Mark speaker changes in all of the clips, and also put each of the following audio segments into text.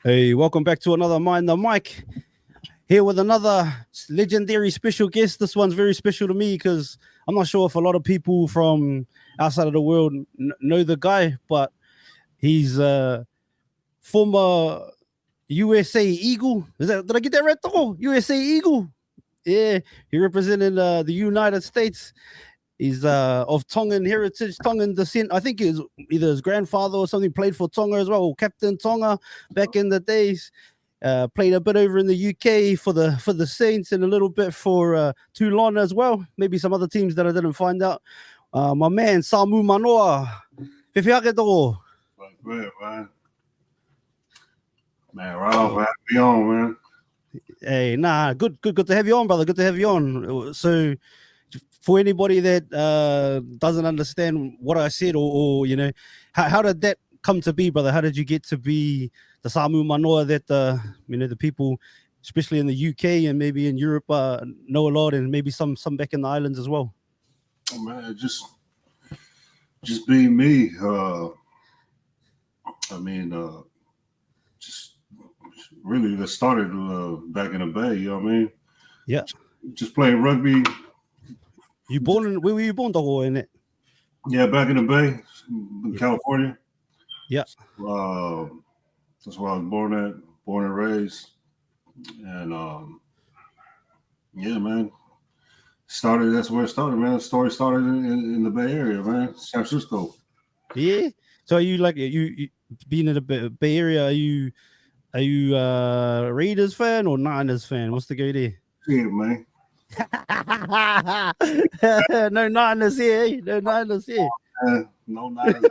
Speaker 1: Hey, welcome back to another Mind the Mic. Here with another legendary special guest. This one's very special to me because I'm not sure if a lot of people from outside of the world know the guy, but he's a former USA Eagle. Did I get that right? Toko? USA Eagle. Yeah, he represented the United States. He's of Tongan heritage, Tongan descent. I think either his grandfather or something played for Tonga as well, or Captain Tonga back in the days. Played a bit over in the UK for the Saints and a little bit for Toulon as well. Maybe some other teams that I didn't find out. My man Samu Manoa. Whiwhiake toko.
Speaker 2: Like, man. Man, right off, have me on, man.
Speaker 1: Hey, good to have you on, brother. Good to have you on. So, for anybody that doesn't understand what I said, or how did that come to be, brother? How did you get to be the Samu Manoa that the people, especially in the UK and maybe in Europe, know a lot, and maybe some back in the islands as well?
Speaker 2: Oh, man, just being me. Just really that started back in the Bay. You know what I mean?
Speaker 1: Yeah.
Speaker 2: Just playing rugby.
Speaker 1: Where were you born, Togo, in it?
Speaker 2: Yeah, back in the Bay, in California.
Speaker 1: Yeah.
Speaker 2: That's where I was born and raised, and yeah, man. That's where it started, man. The story started in the Bay Area, man. San Francisco.
Speaker 1: Yeah. So are you like you being in the Bay Area? Are you Raiders fan or Niners fan? What's the go there?
Speaker 2: Yeah, man.
Speaker 1: No Niners here. Eh? No Niners here.
Speaker 2: No Niners.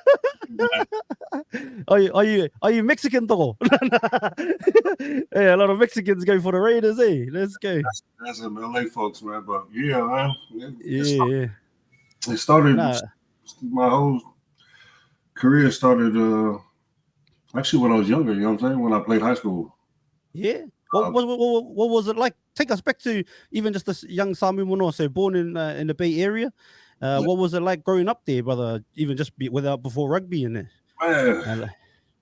Speaker 1: Are you Mexican though? Hey, a lot of Mexicans go for the Raiders, eh? Let's go.
Speaker 2: That's some LA folks, man. But yeah, man.
Speaker 1: Yeah.
Speaker 2: It started. My whole career started actually when I was younger. You know what I'm saying? When I played high school.
Speaker 1: Yeah. What was it like? Take us back to even just this young Samu Manoa, so born in the Bay Area. What was it like growing up there, brother? Even just before rugby in it.
Speaker 2: Man,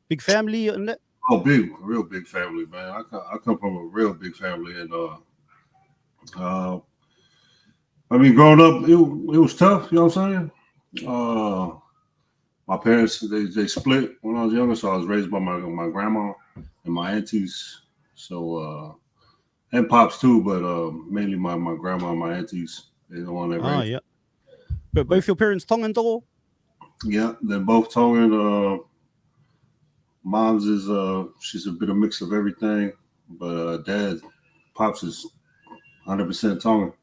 Speaker 1: big family in it.
Speaker 2: Oh, real big family, man. I come from a real big family, and I mean, growing up, it was tough. You know what I'm saying? My parents they split when I was younger, so I was raised by my grandma and my aunties. So and pops too, but mainly my grandma and my aunties. They the one that raised.
Speaker 1: Yeah. But both your parents Tongan though?
Speaker 2: Yeah, they're both Tongan. Mom's is she's a bit of mix of everything, but dad, pops is 100% Tongan.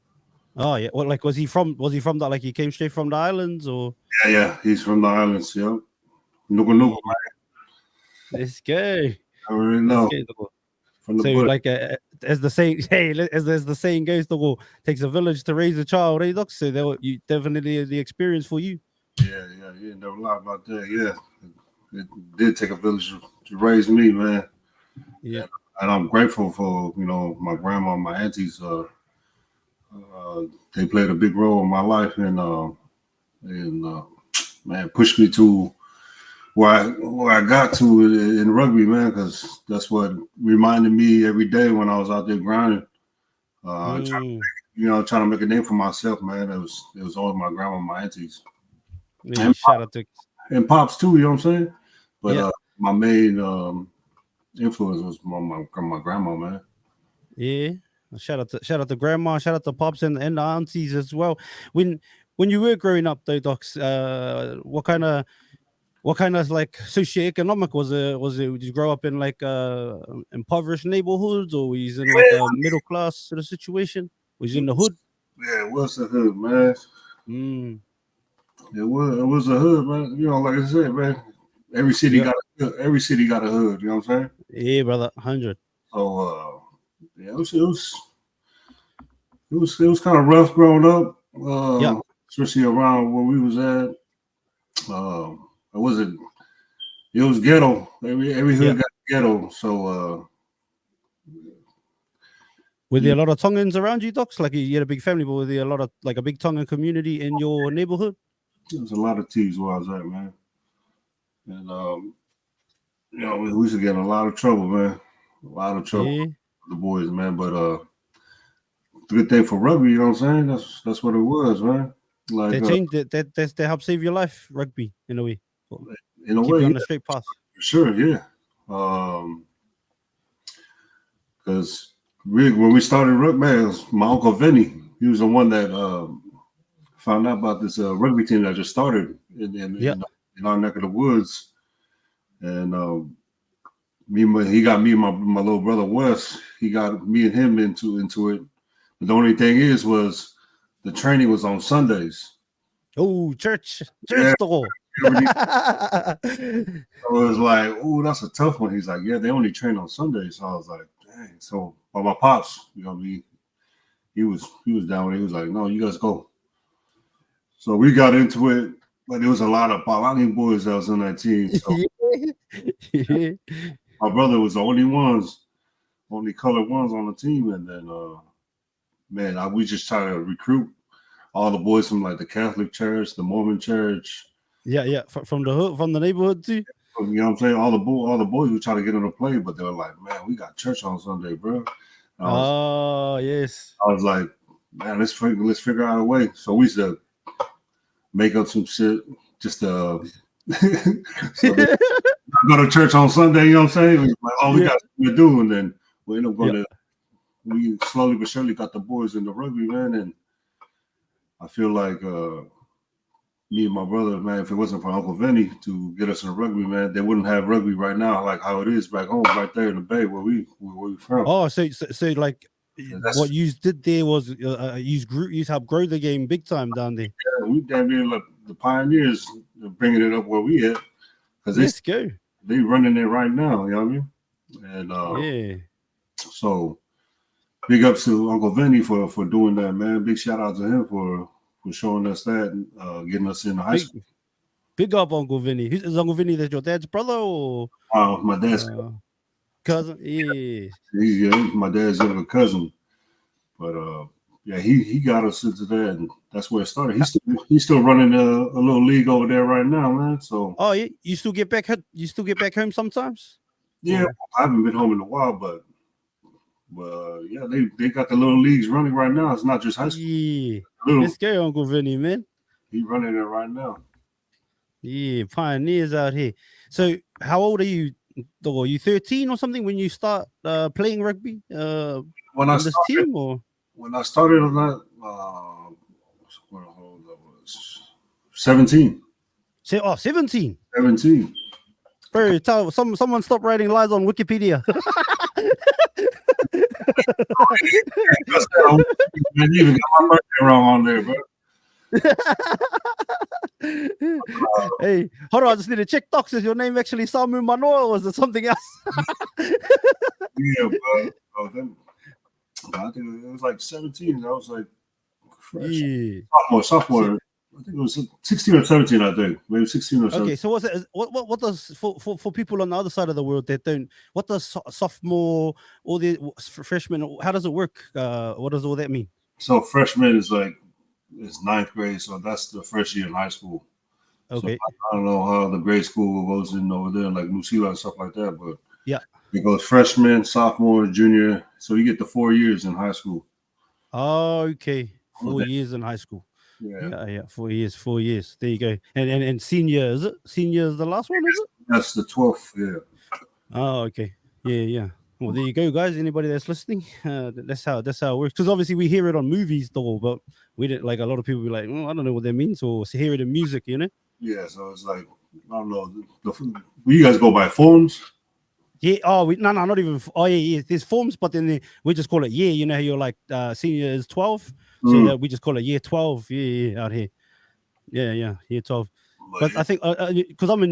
Speaker 1: Oh yeah, well, like was he from that? Like he came straight from the islands, or?
Speaker 2: Yeah, he's from the islands. Yep, Nuku, man.
Speaker 1: Let's go.
Speaker 2: I already know.
Speaker 1: From the like as the saying, as the saying goes, the takes a village to raise a child, right, Doc? So you definitely the experience for you.
Speaker 2: Yeah, you know a lot about that. Yeah, it did take a village to raise me, man.
Speaker 1: Yeah,
Speaker 2: and I'm grateful for my grandma, and my aunties. They played a big role in my life, and man, pushed me to where I got to in rugby, man, because that's what reminded me every day when I was out there grinding, trying to make a name for myself, man. It was all my grandma, and my aunties,
Speaker 1: and shout out to
Speaker 2: and pops too. You know what I'm saying? But my main influence was my grandma, man.
Speaker 1: Yeah, shout out to grandma, shout out to pops and the aunties as well. When you were growing up, though, Docs, what kind of like socioeconomic was it? Did you grow up in like impoverished neighborhoods, or was in like a middle class sort of situation? Was you in the hood?
Speaker 2: Yeah, it was the hood, man. It was a hood, man. Like I said, man, every city got a hood. You know what I'm saying?
Speaker 1: Yeah, brother, 100.
Speaker 2: So yeah, it was kind of rough growing up. Especially around where we was at. It was ghetto. Every hood got ghetto. So
Speaker 1: were there a lot of Tongans around you, Docs? Like you had a big family, but were there a lot of like a big Tongan community in your neighborhood?
Speaker 2: There was a lot of T's where I was at, man. And You know, we used to get in a lot of trouble, man. A lot of trouble
Speaker 1: Yeah.
Speaker 2: with the boys, man. But the good thing for rugby, you know what I'm saying? That's what it was, man. Like
Speaker 1: They changed it. They help save your life, rugby, in a way. Or
Speaker 2: in a
Speaker 1: keep
Speaker 2: way,
Speaker 1: you
Speaker 2: yeah,
Speaker 1: on the straight path.
Speaker 2: for sure, yeah. Because when we started rugby, man, it was my uncle Vinny. He was the one that found out about this rugby team that just started
Speaker 1: Yeah.
Speaker 2: in our neck of the woods, and he got me and my little brother Wes. He got me and him into it. But the only thing was the training was on Sundays.
Speaker 1: Oh, church
Speaker 2: Yeah,
Speaker 1: store.
Speaker 2: I was like, "Oh, that's a tough one." He's like, "Yeah, they only train on Sundays." So I was like, "Dang!" So, but my pops, you know, he was down with it. He was like, "No, you guys go." So we got into it, but there was a lot of Palani boys that was in that team. So my brother was the only colored ones on the team, and then man, we just try to recruit all the boys from like the Catholic Church, the Mormon Church.
Speaker 1: Yeah. From the hood, from the neighborhood too.
Speaker 2: You know what I'm saying? All the boys we try to get them to play, but they were like, "Man, we got church on Sunday, bro."
Speaker 1: Yes.
Speaker 2: I was like, "Man, let's figure out a way." So we used to make up some shit just so go to church on Sunday. You know what I'm saying? Like, all we got to do, and then we end up going to. We slowly but surely got the boys in the rugby, man, and I feel like me and my brother, man, if it wasn't for Uncle Vinny to get us in rugby, man, they wouldn't have rugby right now, like how it is back home, right there in the Bay where we from.
Speaker 1: Oh, so like what you did there was you helped grow the game big time down there.
Speaker 2: Yeah, we damn near like the pioneers bringing it up where we at, because
Speaker 1: Let's go.
Speaker 2: They running it right now. You know what I mean? And
Speaker 1: Yeah.
Speaker 2: So big ups to Uncle Vinny for doing that, man. Big shout out to him for showing us that and getting us into high school.
Speaker 1: Big up Uncle Vinny. Is Uncle Vinny that your dad's brother or
Speaker 2: My dad's
Speaker 1: cousin? Yeah.
Speaker 2: He's my dad's younger cousin. But yeah, he got us into that, and that's where it started. He's still running a little league over there right now, man. So
Speaker 1: yeah, you still get back home sometimes?
Speaker 2: Yeah, I haven't been home in a while, but yeah, they got the little leagues running right now. It's not just high school.
Speaker 1: Yeah. Let's go, Uncle Vinny, man.
Speaker 2: He's running it right now.
Speaker 1: Yeah, pioneers out here. So how old are you? Are you 13 or something when you start playing rugby?
Speaker 2: When I started,
Speaker 1: this team, or
Speaker 2: when I started on that, what I was 17.
Speaker 1: 17.
Speaker 2: 17.
Speaker 1: Bro, tell someone stop writing lies on Wikipedia.
Speaker 2: I even got my birthday wrong on there, bro.
Speaker 1: Hey, hold on, I just need to check docs. Is your name actually Samu Manoa, or was it something else?
Speaker 2: Yeah, bro. I think it was like 17. I was like fresh.
Speaker 1: Yeah.
Speaker 2: Sophomore. I think it was 16 or 17, I think. Maybe 16 or 17.
Speaker 1: Okay, so what does for people on the other side of the world that don't, what does sophomore or the freshman, how does it work? What does all that mean?
Speaker 2: So freshman is like ninth grade, so that's the first year in high school.
Speaker 1: Okay.
Speaker 2: So I don't know how the grade school goes in over there, like New Zealand and stuff like that, but
Speaker 1: yeah,
Speaker 2: it goes freshman, sophomore, junior. So you get the 4 years in high school.
Speaker 1: Oh, okay. 4 years in high school. Yeah. 4 years. There you go. And senior, is it? Senior is the last one, is it?
Speaker 2: That's the 12th. Yeah.
Speaker 1: Oh, okay. Yeah. Well, there you go, guys. Anybody that's listening, that's how it works. Because obviously we hear it on movies, though, but we didn't, like, a lot of people be like, I don't know what that means, or hear it in music, you know?
Speaker 2: Yeah. So it's like, I don't know. You guys go by forms?
Speaker 1: Yeah. Oh, no, not even. Oh, yeah. There's forms, but then we just call it year. You know how you're like senior is 12, so we just call it year 12. Yeah, out here. Yeah, year 12. But I think because I'm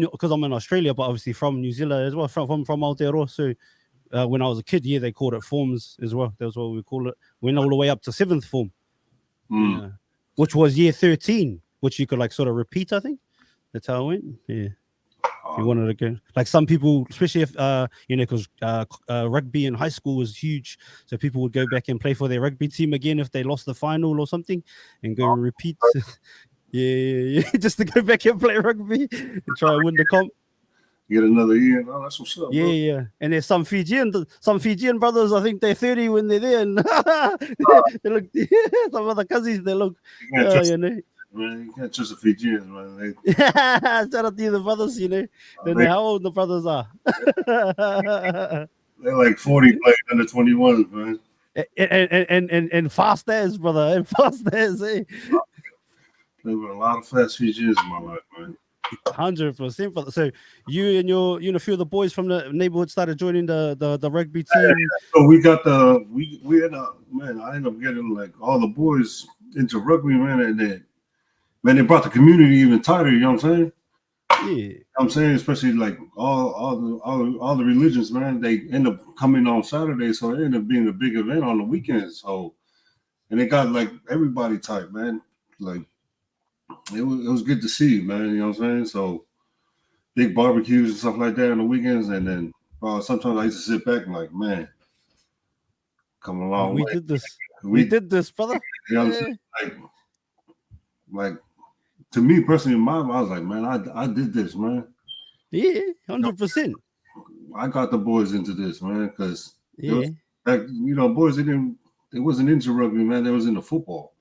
Speaker 1: in Australia, but obviously from New Zealand as well, from Aotearoa. So when I was a kid, they called it forms as well. That's what we call it. Went all the way up to 7th form, which was year 13, which you could like sort of repeat. I think that's how it went. Yeah. If you wanted to go, like some people, especially if because rugby in high school was huge, so people would go back and play for their rugby team again if they lost the final or something, and go and repeat. Yeah, just to go back and play rugby and try and win the comp.
Speaker 2: get another year. Oh, that's what's up.
Speaker 1: Yeah,
Speaker 2: bro.
Speaker 1: yeah. And there's some Fijian brothers. I think they're 30 when they're there, and they look. Some of the cousins, they look.
Speaker 2: You can't trust,
Speaker 1: You know.
Speaker 2: man. You can't trust the Fijians, man.
Speaker 1: Shout out to the brothers, you know. Don't know how old the brothers are.
Speaker 2: They're like 40 playing under 21s, man.
Speaker 1: And fast as, brother, and fast as, eh?
Speaker 2: Played with a lot of fast Fijians in my life, man.
Speaker 1: 100%, brother. So you and a few of the boys from the neighborhood started joining the rugby team.
Speaker 2: Yeah. So we got we had man. I ended up getting like all the boys into rugby, man, and then man, they brought the community even tighter. You know what I'm saying?
Speaker 1: Yeah,
Speaker 2: you know what I'm saying, especially like all the religions, man. They end up coming on Saturday, so it ended up being a big event on the weekends. So, and it got like everybody tight, man. Like it was good to see, man. You know what I'm saying? So big barbecues and stuff like that on the weekends, and then sometimes I used to sit back and like, man, come a long way.
Speaker 1: We did this, brother.
Speaker 2: You know what I'm saying? Like to me personally, in my mind, I was like, man, I did this, man.
Speaker 1: Yeah, 100%.
Speaker 2: I got the boys into this, man, because
Speaker 1: yeah,
Speaker 2: boys they wasn't into rugby, man. They was into football.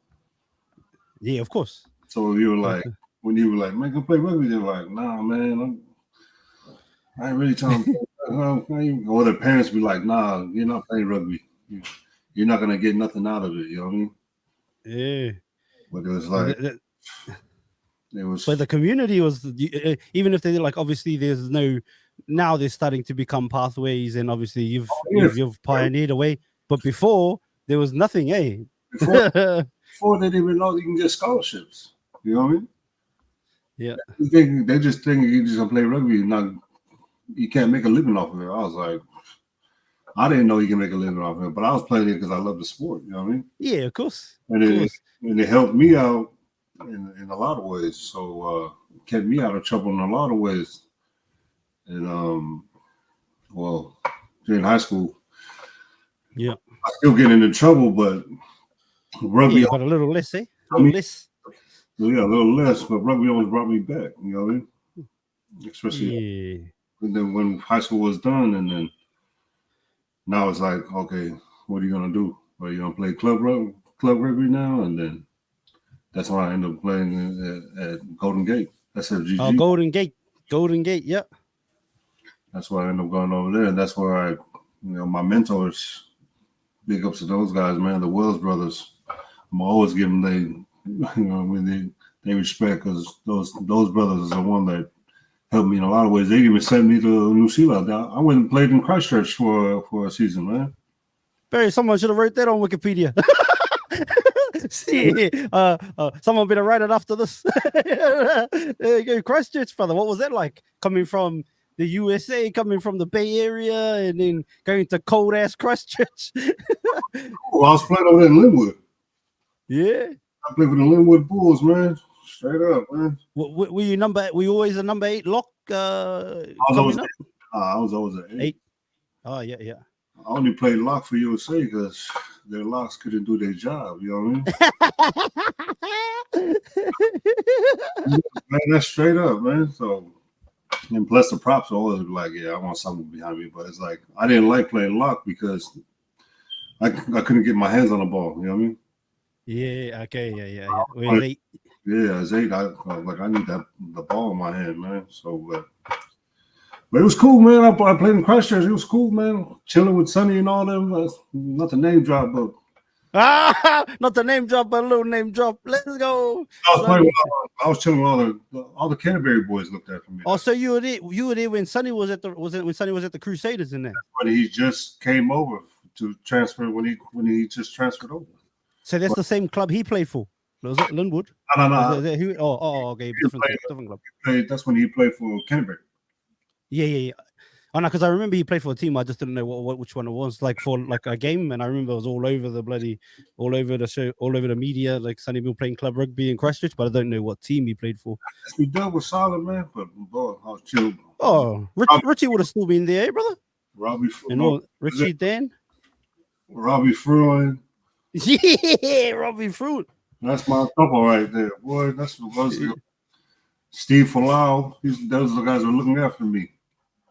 Speaker 1: Yeah, of course.
Speaker 2: So you were like, when you were like, man, go play rugby, they were like, nah, man, I ain't really trying to play. Or their parents be like, nah, you're not playing rugby. You're not gonna get nothing out of it. You know what I mean?
Speaker 1: Yeah.
Speaker 2: But it was like,
Speaker 1: But the community was, even if they like, obviously there's now they're starting to become pathways, and obviously you've pioneered a way. But before there was nothing, eh?
Speaker 2: Before they didn't even know you can get scholarships. You know what I mean?
Speaker 1: Yeah.
Speaker 2: They just think you just gonna play rugby, you can't make a living off of it. I was like, I didn't know you can make a living off of it, but I was playing it because I love the sport. You know what I mean?
Speaker 1: Yeah, of course.
Speaker 2: And it helped me out in a lot of ways. So it kept me out of trouble in a lot of ways. And during high school,
Speaker 1: yeah,
Speaker 2: I still get into trouble, but rugby,
Speaker 1: but a little less, eh? A little less.
Speaker 2: Yeah, a little less, but rugby always brought me back. You know what I mean? Especially and then when high school was done, and then now it's like, okay, what are you gonna do? Are you gonna play club rugby now? And then that's why I ended up playing at Golden Gate. That's at GG.
Speaker 1: Oh, Golden Gate, yep.
Speaker 2: That's why I ended up going over there, and that's where my mentors. Big ups to those guys, man. The Wells brothers. I'm always giving they respect, because those brothers are the one that helped me in a lot of ways. They even sent me to New Zealand. I went and played in Christchurch for a season, man.
Speaker 1: Barry, someone should have wrote that on Wikipedia. See, someone better write it after this. There you go, Christchurch, brother. What was that like? Coming from the USA, coming from the Bay Area, and then going to cold ass Christchurch.
Speaker 2: I was playing over there in Linwood.
Speaker 1: Yeah,
Speaker 2: I played for the Linwood Bulls, man. Straight up, man.
Speaker 1: Were you always a number 8 lock?
Speaker 2: I was always an 8.
Speaker 1: Oh yeah.
Speaker 2: I only played lock for USA because their locks couldn't do their job. You know what I mean? Man, that's straight up, man. So, and plus the props are always like, yeah, I want something behind me. But it's like, I didn't like playing lock because I couldn't get my hands on the ball. You know what I mean?
Speaker 1: Yeah. Okay. Yeah.
Speaker 2: Yeah, as 8, I need the ball in my hand, man. So, but it was cool, man. I played in Christchurch. It was cool, man. Chilling with Sonny and all them. Not the name drop, but
Speaker 1: not the name drop, but a little name drop. Let's go.
Speaker 2: I was chilling with all the Canterbury boys looked after me.
Speaker 1: Oh, so you were there when Sonny was at the Crusaders in there?
Speaker 2: When he just came over to transfer, when he just transferred over.
Speaker 1: So that's the same club he played for. Was it Linwood?
Speaker 2: No.
Speaker 1: Okay, different club.
Speaker 2: That's when he played for Canterbury.
Speaker 1: Yeah. Oh no, because I remember he played for a team. I just didn't know which one it was. Like for like a game, and I remember it was all over the show, all over the media. Like Sonny Bill playing club rugby in Christchurch, but I don't know what team he played for.
Speaker 2: He done was solid, man. But boy, I was chill.
Speaker 1: Oh, Richie would have still been there, eh, brother? Richie Dan,
Speaker 2: Robbie Fruin.
Speaker 1: Yeah, Robbie Fruin.
Speaker 2: That's my couple right there, boy. That's what was Steve Falau. Those are the guys who are looking after me.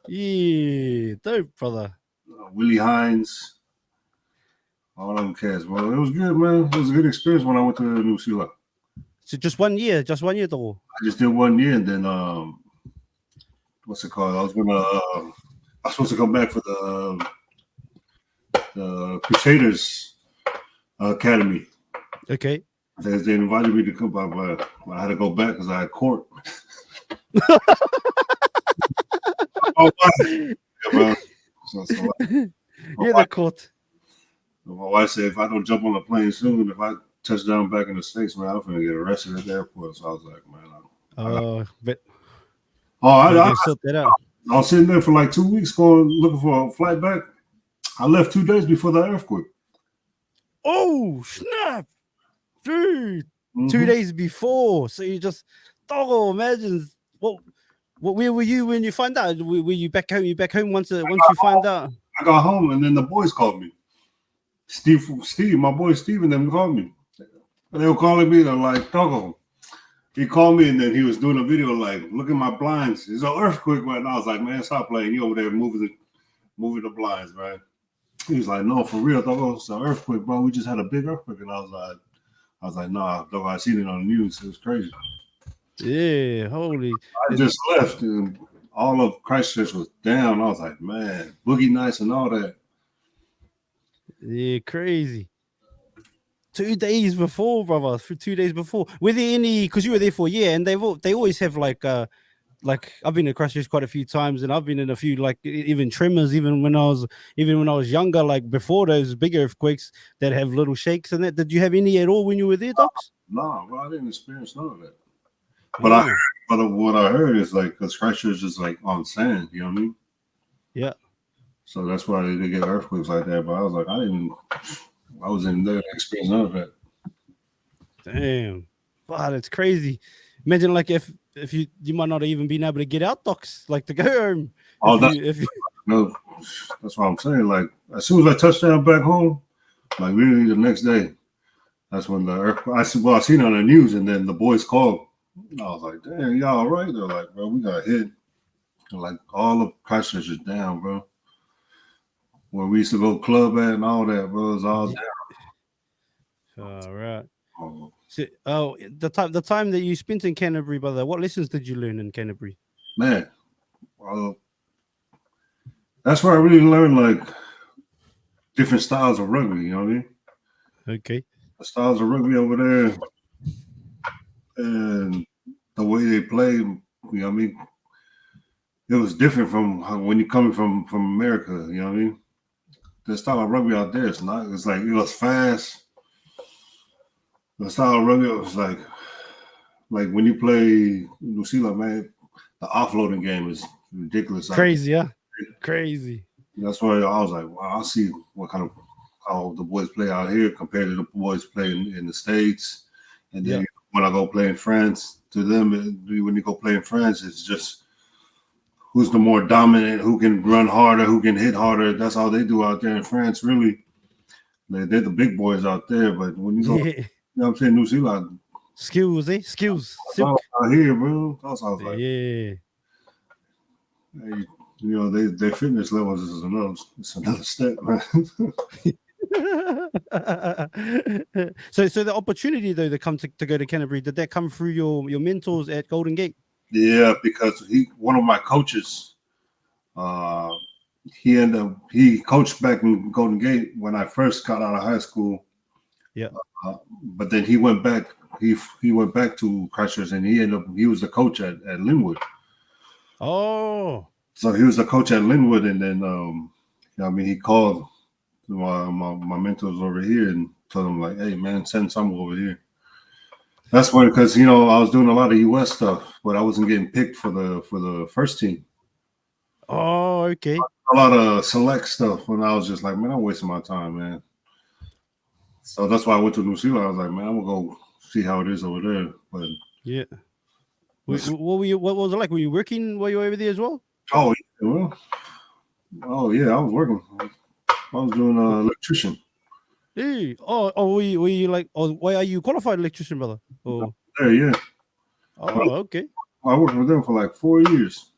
Speaker 1: Yeah, dope, brother.
Speaker 2: Willie Hines, all them cats. Well, it was good, man. It was a good experience when I went to New Zealand.
Speaker 1: So just 1 year though.
Speaker 2: I just did 1 year, and then what's it called? I was supposed to come back for the Crusaders Academy.
Speaker 1: Okay.
Speaker 2: They invited me to come by, but I had to go back because I had court. Oh, yeah, bro.
Speaker 1: Yeah, the court.
Speaker 2: My wife said if I don't jump on the plane soon, if I touch down back in the States, man, I'm gonna get arrested at the airport. So I was like, man,
Speaker 1: But
Speaker 2: I
Speaker 1: sort that out.
Speaker 2: I was sitting there for like 2 weeks looking for a flight back. I left 2 days before the earthquake.
Speaker 1: Oh snap, dude!
Speaker 2: Mm-hmm.
Speaker 1: 2 days before, so you just imagine what. Where were you when you find out? Were you back home? You back home once you find out?
Speaker 2: I got home and then the boys called me. Steve, my boy Steve and them called me. And they were calling me. They're like, Togo. He called me and then he was doing a video like, look at my blinds. There's an earthquake right now. I was like, man, stop playing. You over there moving the blinds, man. He was like, no, for real, Togo. It's an earthquake, bro. We just had a big earthquake. And I was like, nah, Togo, I seen it on the news. It was crazy.
Speaker 1: Yeah, holy.
Speaker 2: I just left and all of Christchurch was down. I was like, man, boogie nights and all that.
Speaker 1: Yeah, crazy. 2 days before, brother. For 2 days before. Were there any? Because you were there for a year, and they always have like I've been to Christchurch quite a few times, and I've been in a few like even tremors, even when I was younger, like before those big earthquakes that have little shakes and that. Did you have any at all when you were there, Docs?
Speaker 2: No, well, I didn't experience none of that. But what I heard is like because Christchurch is like on sand, you know what I mean?
Speaker 1: Yeah.
Speaker 2: So that's why they get earthquakes like that. But I was like, I was in there to experience none of that.
Speaker 1: Damn. Wow, that's crazy. Imagine like if you might not have even been able to get out, Docs, like to go home.
Speaker 2: No, that's what I'm saying. Like as soon as I touched down back home, like literally the next day, that's when the earthquake. I seen it on the news, and then the boys called. I was like, damn, y'all all right? They're like, bro, we got hit. They're like, all of Christchurch is down, bro. Where we used to go club at and all that, bro, it's all down.
Speaker 1: All right. So, the time that you spent in Canterbury, brother, what lessons did you learn in Canterbury?
Speaker 2: Man, that's where I really learned like different styles of rugby, you know what I mean?
Speaker 1: Okay.
Speaker 2: The styles of rugby over there and the way they play, you know what I mean? It was different from when you're coming from America, you know what I mean? The style of rugby out there, it's like it was fast. The style of rugby was like when you play New Zealand, man, the offloading game is ridiculous.
Speaker 1: Crazy, yeah. Crazy.
Speaker 2: That's why I was like, wow, I'll see how the boys play out here compared to the boys playing in the States. And then when I go play in France, to them, when you go play in France, it's just who's the more dominant, who can run harder, who can hit harder. That's all they do out there in France, really. They're the big boys out there. But when you go, you know what I'm saying, New Zealand.
Speaker 1: Skills, eh? Skills.
Speaker 2: Out here, bro. That's all I was like.
Speaker 1: Yeah.
Speaker 2: Hey, you know, their fitness levels is another step, man.
Speaker 1: So the opportunity though to come to go to Canterbury, did that come through your mentors at Golden Gate?
Speaker 2: Yeah, because one of my coaches, he coached back in Golden Gate when I first got out of high school.
Speaker 1: Yeah.
Speaker 2: But then he went back. He went back to Christchurch, and he was the coach at Linwood.
Speaker 1: Oh.
Speaker 2: So he was the coach at Linwood, and then he called my mentors over here and told them like, "Hey man, send Samu over here." That's why, because I was doing a lot of US stuff, but I wasn't getting picked for the first team.
Speaker 1: Oh, okay.
Speaker 2: A lot of select stuff when I was just like, man, I'm wasting my time, man. So that's why I went to New Zealand. I was like, man, I'm gonna go see how it is over there. But
Speaker 1: yeah, what was it like? Were you working while you were over there as well?
Speaker 2: Oh yeah, I was working. I was doing electrician.
Speaker 1: Hey, were you like? Oh, why are you qualified electrician, brother? Oh,
Speaker 2: yeah.
Speaker 1: Oh, okay.
Speaker 2: I worked with them for like 4 years.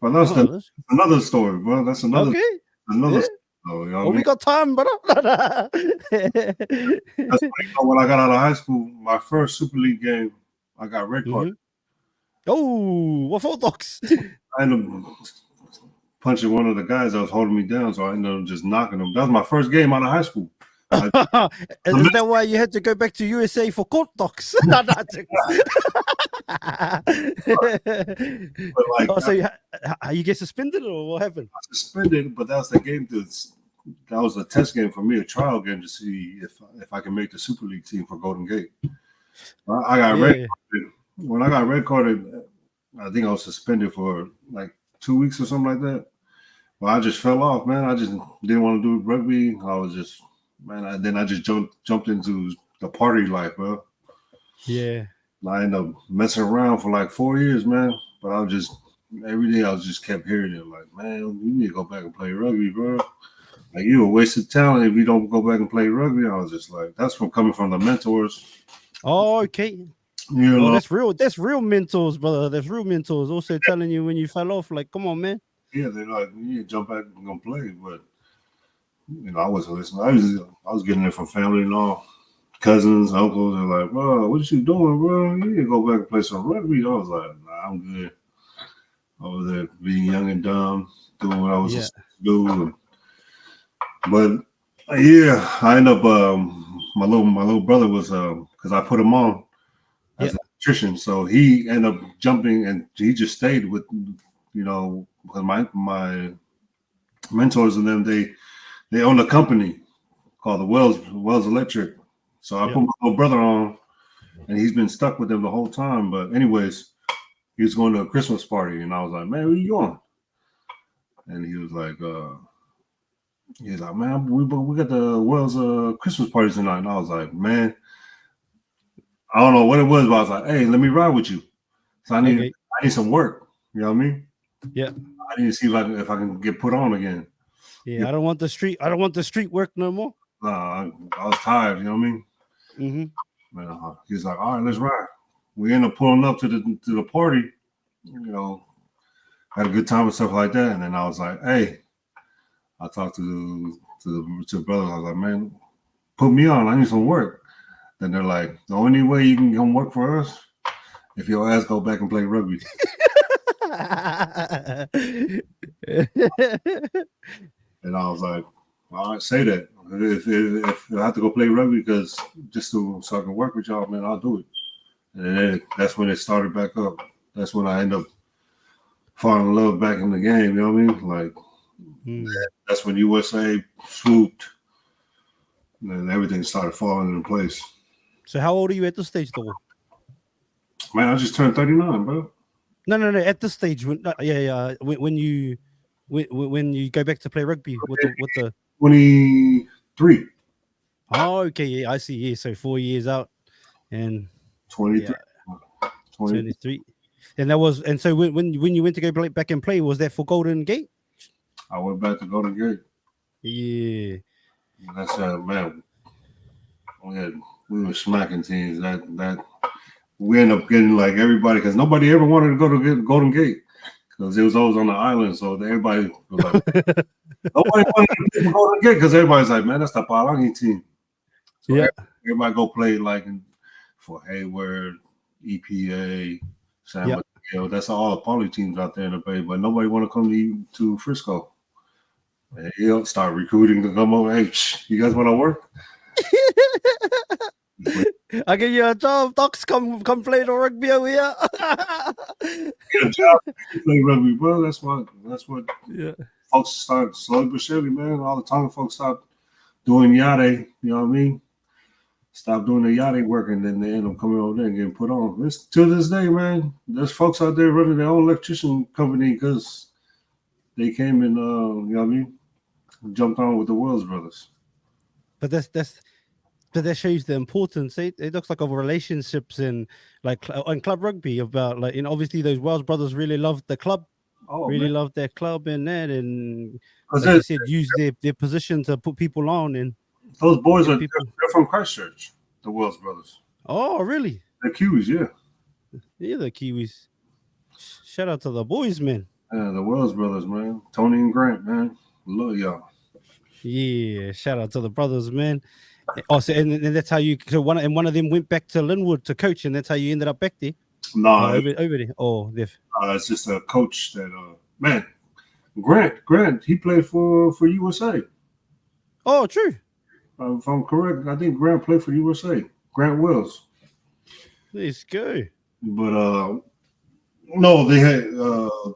Speaker 2: But that's another story, bro. That's another
Speaker 1: okay.
Speaker 2: Another.
Speaker 1: Yeah.
Speaker 2: Story, you know what I
Speaker 1: Oh,
Speaker 2: mean?
Speaker 1: we got time, brother.
Speaker 2: That's when I got out of high school, my first Super League game, I got red carded.
Speaker 1: Oh, what for dogs?
Speaker 2: I ended up punching one of the guys that was holding me down, so I ended up just knocking him. That was my first game out of high school.
Speaker 1: Is that why you had to go back to USA for court docs?
Speaker 2: But like,
Speaker 1: so you get suspended or what happened?
Speaker 2: I suspended, but that was the game that was a test game for me, a trial game to see if I can make the Super League team for Golden Gate. I got red carded. When I got red carded, I think I was suspended for like 2 weeks or something like that. Well, I just fell off, man. I just didn't want to do rugby. I was just, man. Then I just jumped into the party life, bro.
Speaker 1: Yeah.
Speaker 2: I ended up messing around for like 4 years, man. But I was just every day I was just kept hearing it, like, man, you need to go back and play rugby, bro. Like, you a wasted talent if you don't go back and play rugby. I was just like, that's from coming from the mentors.
Speaker 1: Oh, okay.
Speaker 2: You know,
Speaker 1: that's real mentors, brother. That's real mentors also telling you when you fell off, like, come on, man.
Speaker 2: Yeah, they're like, you need to jump back and go play. But I wasn't listening. I was getting it from family and all. Cousins, uncles, they're like, bro, what you doing, bro? You need to go back and play some rugby. I was like, nah, I'm good. I was there being young and dumb, doing what I was supposed to do. But yeah, I ended up my little brother was because I put him on as an electrician, so he ended up jumping and he just stayed with because my mentors and them they own a company called the Wells Electric. So I put my little brother on, and he's been stuck with them the whole time. But anyways, he was going to a Christmas party, and I was like, man, where you going? And he was like, man, we got the Wells Christmas party tonight. And I was like, man, I don't know what it was, but I was like, hey, let me ride with you. So I need some work. You know what I mean?
Speaker 1: Yeah.
Speaker 2: I need to see if I can get put on again.
Speaker 1: Yeah, I don't want the street work no more.
Speaker 2: I was tired, you know what I mean? Mm-hmm. He's like, all right, let's ride. We ended up pulling up to the party, had a good time and stuff like that. And then I was like, hey, I talked to the brothers. I was like, man, put me on. I need some work. Then they're like, the only way you can come work for us if your ass go back and play rugby. And I was like, all right, say that. If I have to go play rugby because so I can work with y'all, man, I'll do it. And then that's when it started back up. That's when I ended up falling in love back in the game. You know what I mean? Like, that's when USA swooped, and everything started falling into place.
Speaker 1: So how old are you at this stage, though?
Speaker 2: Man, I just turned 39, bro.
Speaker 1: No. At this stage, when you go back to play rugby with the
Speaker 2: 23.
Speaker 1: Oh, okay, yeah, I see. Yeah, so 4 years out, and
Speaker 2: 23.
Speaker 1: 23. And so when you went to go back and play, was that for Golden Gate?
Speaker 2: I went back to Golden Gate.
Speaker 1: Yeah.
Speaker 2: That's man. We were smacking teams that we ended up getting like everybody because nobody ever wanted to go to Golden Gate because it was always on the island. So everybody was like, nobody wanted to go to Golden Gate because everybody's like, man, that's the Palangi team. So everybody go play like for Hayward, EPA, San Mateo. That's all the poly teams out there in the Bay, but nobody want to come to Frisco. And he'll start recruiting to come over. Hey, you guys want to work?
Speaker 1: I'll give you a job, Docs. Come play the rugby over here.
Speaker 2: Get a job, play rugby, bro. That's what folks start slowly but surely, man. All the Tonga folks stop doing yachting, you know what I mean? Stop doing the yachting work, and then they end up coming over there and getting put on. To this day, man, there's folks out there running their own electrician company because they came and, you know what I mean, jumped on with the Wells brothers.
Speaker 1: But that shows the importance. It looks like of relationships in club rugby about obviously those Wells brothers really loved the club, loved their club and that, and like you said, use their position to put people on. And
Speaker 2: those boys they're from Christchurch, the Wells brothers.
Speaker 1: Oh, really?
Speaker 2: They're Kiwis, yeah.
Speaker 1: Yeah, the Kiwis. Shout out to the boys, man.
Speaker 2: Yeah, the Wells brothers, man. Tony and Grant, man. Love y'all.
Speaker 1: Yeah, shout out to the brothers, man. Oh, so and that's how you. So one of them went back to Linwood to coach, and that's how you ended up back there.
Speaker 2: No,
Speaker 1: Over there. Oh,
Speaker 2: it's just a coach that man. Grant, he played for USA.
Speaker 1: Oh, true.
Speaker 2: If I'm correct, I think Grant played for USA. Grant Wells.
Speaker 1: Let's go.
Speaker 2: But no,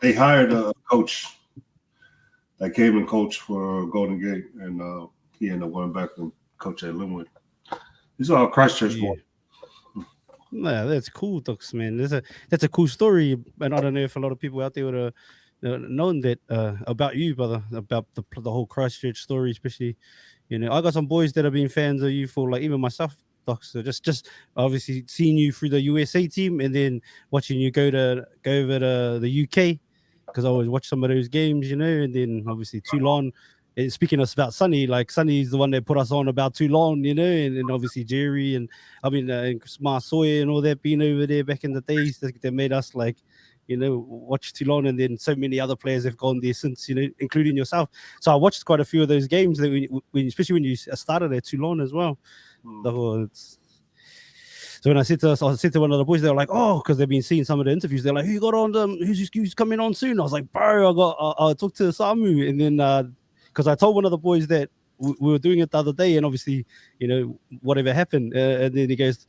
Speaker 2: they hired a coach that came and coached for Golden Gate, and he ended up going back and coach at Linwood. These are all Christchurch boys.
Speaker 1: Nah, that's cool, Docs, man. That's a cool story, and I don't know if a lot of people out there would have known that about you, brother, about the whole Christchurch story, especially. You know, I got some boys that have been fans of you for like even myself, Docs. So just obviously seeing you through the USA team, and then watching you go over to the UK, because I always watch some of those games, you know, and then obviously Toulon. And speaking about Sonny, like Sonny's the one that put us on about Toulon, you know, and obviously Jerry and and Smart Sawyer and all that being over there back in the days that made us like, you know, watch Toulon, and then so many other players have gone there since, you know, including yourself. So I watched quite a few of those games that especially when you started at Toulon as well. So when I said to one of the boys, they were like, "Oh," because they've been seeing some of the interviews. They're like, "Who got on them? Who's coming on soon?" I was like, "Bro, I talked to Samu," and then because I told one of the boys that we were doing it the other day, and obviously, you know, whatever happened, and then he goes,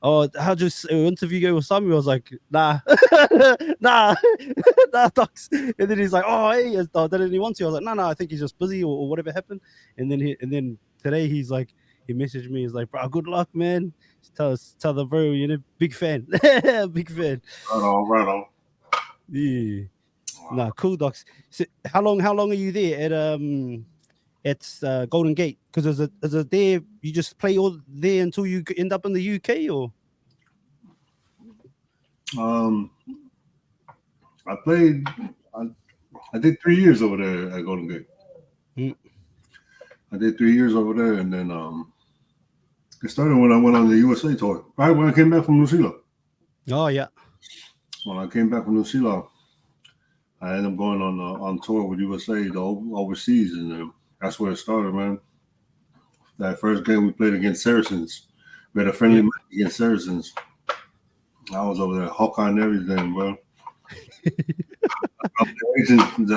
Speaker 1: "Oh, how'd your interview go with Samu?" I was like, "Nah, nah, nah, Docs." And then he's like, "Oh, hey, didn't he want to?" I was like, "No, I think he's just busy or whatever happened." And then today he's like, he messaged me. He's like, "Bro, good luck, man. Tell the bro, you know, big fan, big fan."
Speaker 2: Right on.
Speaker 1: Yeah. Nah, cool, Docs. So how long are you there at Golden Gate? Because is it there you just play all there until you end up in the UK, or?
Speaker 2: I played. I did 3 years over there at Golden Gate. I did 3 years over there, and then it started when I went on the USA tour. Right when I came back from New Zealand.
Speaker 1: Oh yeah.
Speaker 2: When I came back from New Zealand, I ended up going on tour with USA overseas, and that's where it started, man. That first game we played against Saracens, we had a friendly match against Saracens. I was over there, Hawkeye and everything, bro. the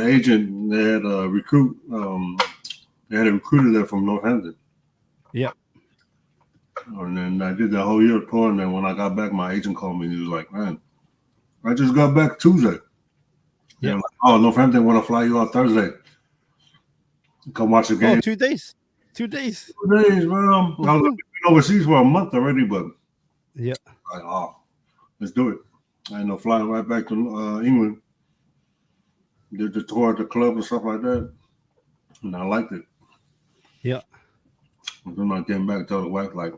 Speaker 2: agent, they had a recruit. They had a recruiter there from Northampton.
Speaker 1: Yeah.
Speaker 2: And then I did that whole year tour, and then when I got back, my agent called me and he was like, "Man, I just got back Tuesday." Yeah. Like, "Oh, Northampton want to fly you out Thursday. Come watch the game."
Speaker 1: Oh, 2 days. 2 days.
Speaker 2: 2 days, bro. I was overseas for a month already, but
Speaker 1: yeah.
Speaker 2: Like, oh, let's do it. I ended up flying right back to England. Did the tour at the club and stuff like that. And I liked it.
Speaker 1: Yeah.
Speaker 2: And then I came back, told the wife, like,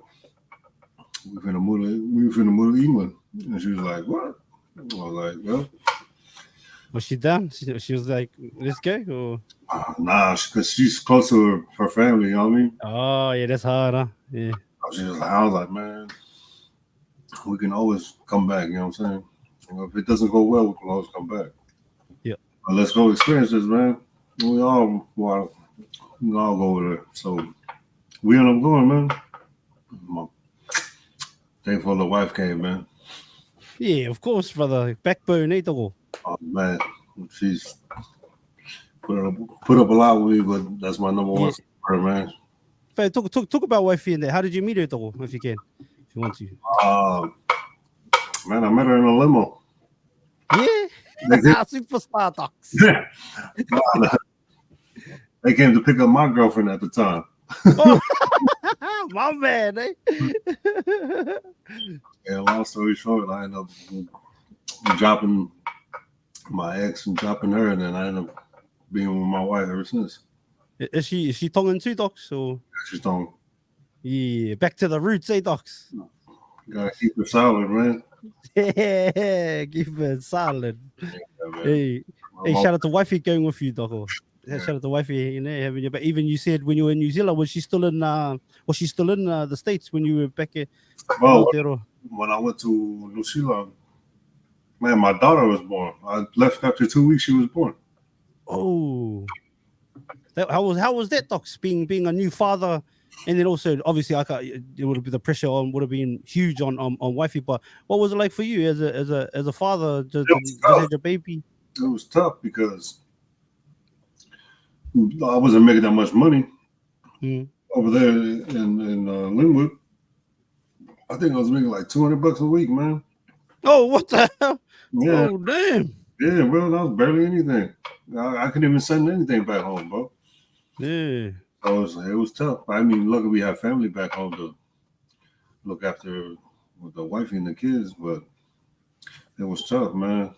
Speaker 2: we finna move to England. And she was like, "What?" I was like, "Well."
Speaker 1: Was she down? She was like, "Let's go," or?
Speaker 2: Nah, because she's close to her family, you know what I mean?
Speaker 1: Oh, yeah, that's hard, huh? Yeah.
Speaker 2: I was like, "Man, we can always come back," you know what I'm saying? If it doesn't go well, we can always come back.
Speaker 1: Yeah.
Speaker 2: But let's go experience this, man. We all go over there. So we end up going, man. Thankful the wife came, man.
Speaker 1: Yeah, of course, brother. Backbone, eh, Togo?
Speaker 2: Oh, man. She's put up a lot with me, but that's my number one support, man.
Speaker 1: Talk about wifey in there. How did you meet her, Togo, if you can, if you want to?
Speaker 2: Man, I met her in a limo.
Speaker 1: Yeah. Superstar Docs.
Speaker 2: They came to pick up my girlfriend at the time.
Speaker 1: Oh, my man, eh?
Speaker 2: Yeah, long story short, I ended up dropping my ex and dropping her, and then I ended up being with my wife ever since.
Speaker 1: Is she Tongan too, Docs? Or?
Speaker 2: She's Tongan.
Speaker 1: Yeah, back to the roots, eh, Docs?
Speaker 2: Gotta keep it solid, man.
Speaker 1: Yeah, keep it solid. Yeah, hey, shout out to wifey going with you, Doc. Yeah. Shout out to wifey, you know, having you. But even you said when you were in New Zealand, was she still in the States when you were back here?
Speaker 2: Well, when I went to New Zealand, Man, my daughter was born. I left after 2 weeks. She was born.
Speaker 1: Oh, how was that, Docs? Being a new father, and then also obviously it would be the pressure on would have been huge on wifey. But what was it like for you as a father just had your baby?
Speaker 2: It was tough because I wasn't making that much money over there in Linwood. I think I was making like $200 a week, man.
Speaker 1: Oh, what the hell?
Speaker 2: Yeah.
Speaker 1: Oh, damn.
Speaker 2: Yeah, bro, that was barely anything. I couldn't even send anything back home, bro.
Speaker 1: Yeah.
Speaker 2: So it was tough. I mean, luckily we have family back home to look after with the wife and the kids, but it was tough, man.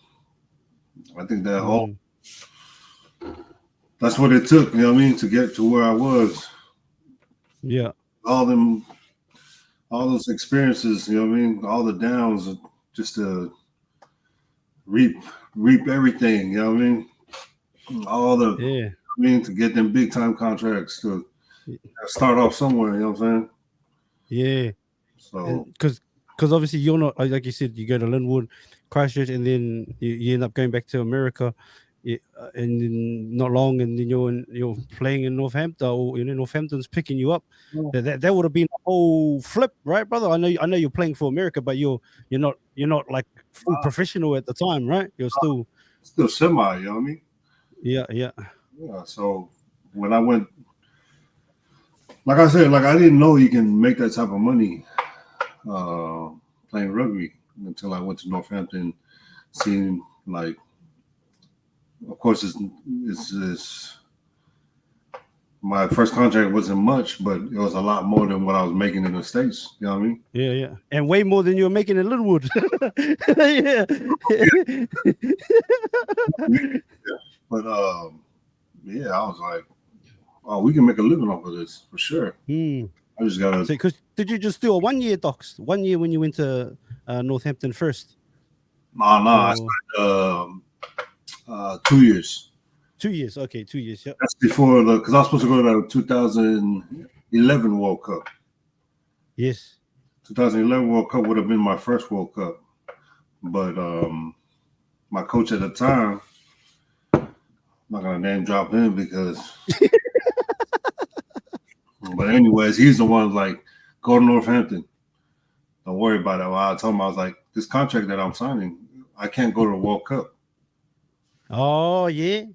Speaker 2: I think that whole that's what it took, you know what I mean, to get to where I was.
Speaker 1: Yeah.
Speaker 2: All those experiences, you know what I mean, all the downs, just to reap everything, you know what I mean? All the I mean, to get them big time contracts to start off somewhere, you know what I'm saying?
Speaker 1: Yeah.
Speaker 2: So
Speaker 1: because obviously you're not, like you said, you go to Linwood, Christchurch, and then you end up going back to America, and then not long, and then you're playing in Northampton, or Northampton's picking you up. That would have been a whole flip, right, brother? I know you're playing for America, but you're not like full professional at the time, right? You're still
Speaker 2: semi, you know what I mean?
Speaker 1: Yeah.
Speaker 2: So when I went, like I said, like I didn't know you can make that type of money playing rugby until I went to Northampton, seeing like, of course, it's my first contract wasn't much, but it was a lot more than what I was making in the States. You know what I mean?
Speaker 1: Yeah, and way more than you were making in Linwood. yeah.
Speaker 2: But yeah, I was like, oh, we can make a living off of this for sure. I just gotta.
Speaker 1: Because did you just do a 1 year, Docs? 1 year when you went to Northampton first?
Speaker 2: No, I spent 2 years.
Speaker 1: 2 years, okay, 2 years. Yeah,
Speaker 2: that's before because I was supposed to go to the 2011 World Cup.
Speaker 1: Yes,
Speaker 2: 2011 World Cup would have been my first World Cup, but my coach at the time, I'm not gonna name drop him because. But anyways, he's the one like, go to Northampton. Don't worry about it. Well, I told him, I was like, this contract that I'm signing, I can't go to the World Cup.
Speaker 1: Oh yeah.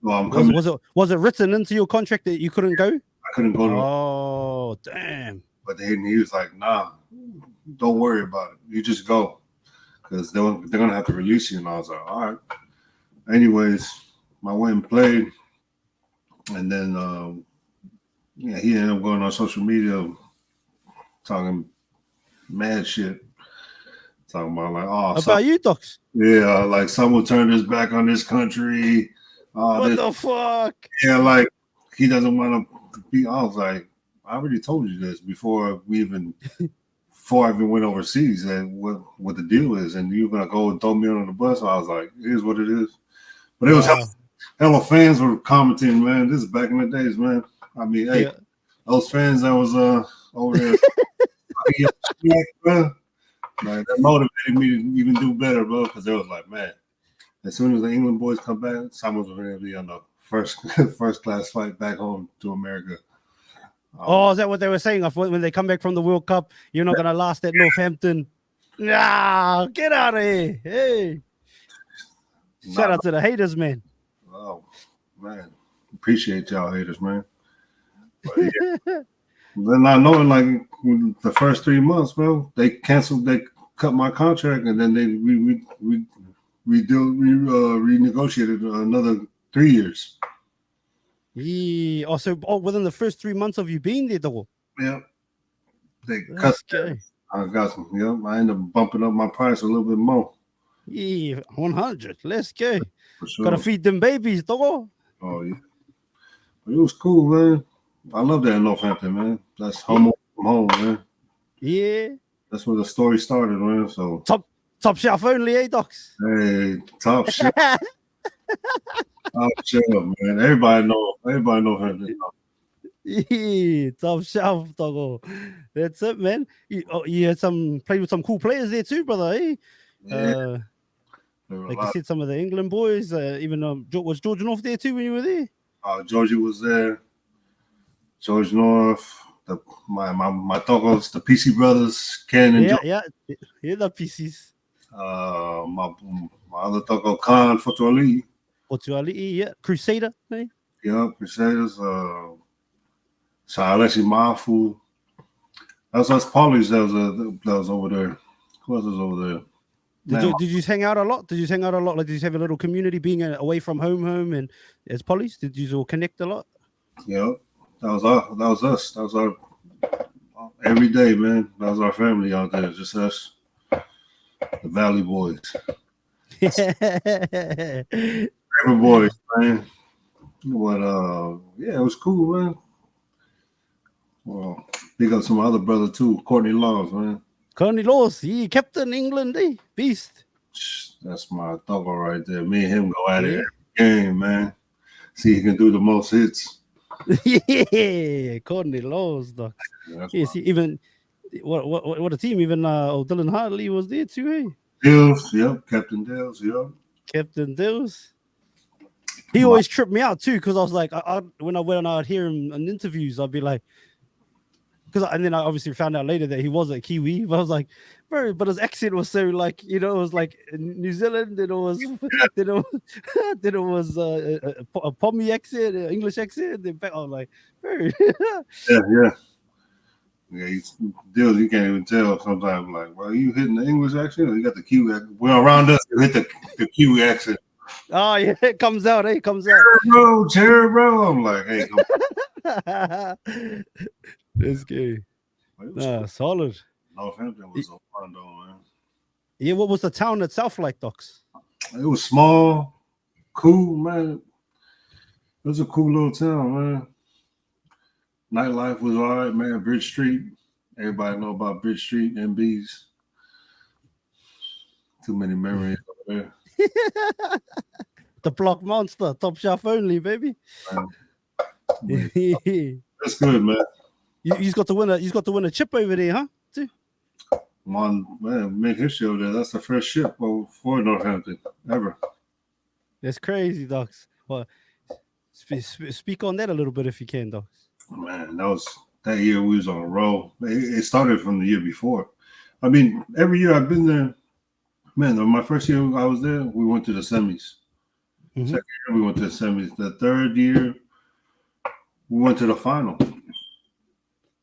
Speaker 2: Well,
Speaker 1: was it written into your contract that you couldn't go?
Speaker 2: I couldn't go to.
Speaker 1: Oh damn!
Speaker 2: But then he was like, nah, don't worry about it. You just go because they're gonna have to release you. And I was like, all right. Anyways, I went and played, and then he ended up going on social media talking mad shit. Talking about like, oh,
Speaker 1: about you, Docs.
Speaker 2: Yeah, like Samu turned his back on this country.
Speaker 1: What the fuck?
Speaker 2: Yeah, like he doesn't want to be. I was like, I already told you this before I even went overseas and what the deal is, and you're gonna go and throw me on the bus. I was like, it is what it is. But it was hella fans were commenting, man. This is back in the days, man. I mean, hey, those fans that was over there, like, that motivated me to even do better, bro. Because it was like, man, as soon as the England boys come back, someone's going to be on the first class flight back home to America.
Speaker 1: Is that what they were saying? When they come back from the World Cup, you're not going to last at Northampton. Nah, get out of here. Hey. Shout out to the haters, man.
Speaker 2: Oh, man. Appreciate y'all haters, man. But, yeah. Then I know, like the first 3 months, bro, they cut my contract, and then they renegotiated another 3 years.
Speaker 1: Yeah. So within the first 3 months of you being there, though.
Speaker 2: Yeah. They cut. I got some. Yeah, I ended up bumping up my price a little bit more.
Speaker 1: Yeah, 100. Let's go.
Speaker 2: For sure.
Speaker 1: Gotta feed them babies, though.
Speaker 2: Oh yeah. But it was cool, man. I love that in Northampton, man. That's home from home, man.
Speaker 1: Yeah.
Speaker 2: That's where the story started, man. So
Speaker 1: top shelf only, eh, Docs?
Speaker 2: Hey, top shelf. Top shelf, man. Everybody know Northampton.
Speaker 1: Yeah, top shelf, doggo. That's it, man. You had played with some cool players there too, brother. Eh?
Speaker 2: Yeah.
Speaker 1: Like you said, some of the England boys, even was George North there too when you were there?
Speaker 2: Georgie was there. George North, my Togos, the PC brothers, Ken and George.
Speaker 1: Yeah, the PCs.
Speaker 2: My other Togo, Khan Fotuali.
Speaker 1: Yeah, Crusader, eh?
Speaker 2: Yeah, Crusaders. Alexi Mafu. That was us Pollies that was over there. Who else was over there?
Speaker 1: Did you hang out a lot? Like, did you have a little community being away from home, and as Pollies? Did you all connect a lot?
Speaker 2: Yeah, that was us. That was our every day, man. That was our family out there. Just us, the Valley Boys. Favorite boys, man. But yeah, it was cool, man. Well, big up some other brother too, Courtney Laws, man.
Speaker 1: Courtney Laws, he Captain England, beast.
Speaker 2: That's my doggo right there. Me and him go at it every game, man. See, he can do the most hits.
Speaker 1: Yeah, Courtney Laws, dog. Yeah, see, even what a team. Even Dylan Hartley was there too, eh?
Speaker 2: Dills, yep, Captain Dills, yep.
Speaker 1: Captain Dills. He always tripped me out too, because I was like, when I'd hear him in interviews, I'd be like, and then I obviously found out later that he was a Kiwi, but I was like, bro, but his accent was so like, it was like New Zealand, then it was a Pommy accent, an English accent, then back, I was like, bro.
Speaker 2: Yeah, Dills, you can't even tell sometimes. Like, well, you hitting the English accent or you got the Kiwi accent? Well, around us, you hit the Kiwi accent.
Speaker 1: Oh, yeah, it comes out, eh? It comes out.
Speaker 2: Cheer, bro. I'm like, hey,
Speaker 1: That's good. Solid.
Speaker 2: Northampton was so fun, though, man.
Speaker 1: Yeah, what was the town itself like, Docs?
Speaker 2: It was small, cool, man. It was a cool little town, man. Nightlife was all right, man. Bridge Street. Everybody know about Bridge Street, MBs. Too many memories over there.
Speaker 1: The block monster, top shelf only, baby.
Speaker 2: That's good, man.
Speaker 1: He's got to win a chip over there, huh? Too.
Speaker 2: Man, made history over there. That's the first ship for Northampton ever.
Speaker 1: That's crazy, Docs. Well, speak on that a little bit if you can, Docs.
Speaker 2: Man, that year we was on a roll. It started from the year before. I mean, every year I've been there. Man, my first year I was there, we went to the semis. Mm-hmm. Second year we went to the semis. The third year we went to the final.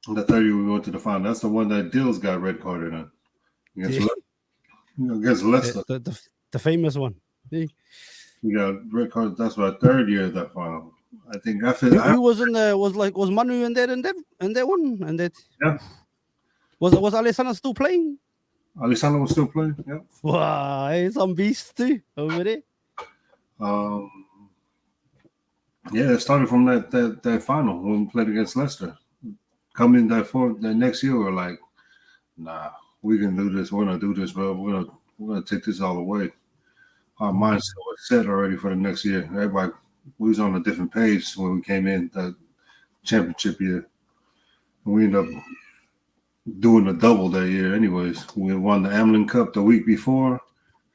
Speaker 2: The third year we went to the final. That's the one that Dills got red carded on. Against Leicester.
Speaker 1: The famous one.
Speaker 2: We got red carded. That's our third year of that final. I think after
Speaker 1: who was in there was Manu in that one? And that was Alessandro still playing?
Speaker 2: Alessandro was still playing, yeah.
Speaker 1: Wow, he's some beast too over there.
Speaker 2: Yeah, it started from that final when we played against Leicester. Coming the next year, we're like, nah, we can do this. We're gonna do this, bro. We're gonna take this all away. Our mindset was set already for the next year. Everybody, we was on a different page when we came in the championship year. And we ended up doing a double that year anyways. We won the Amlin Cup the week before,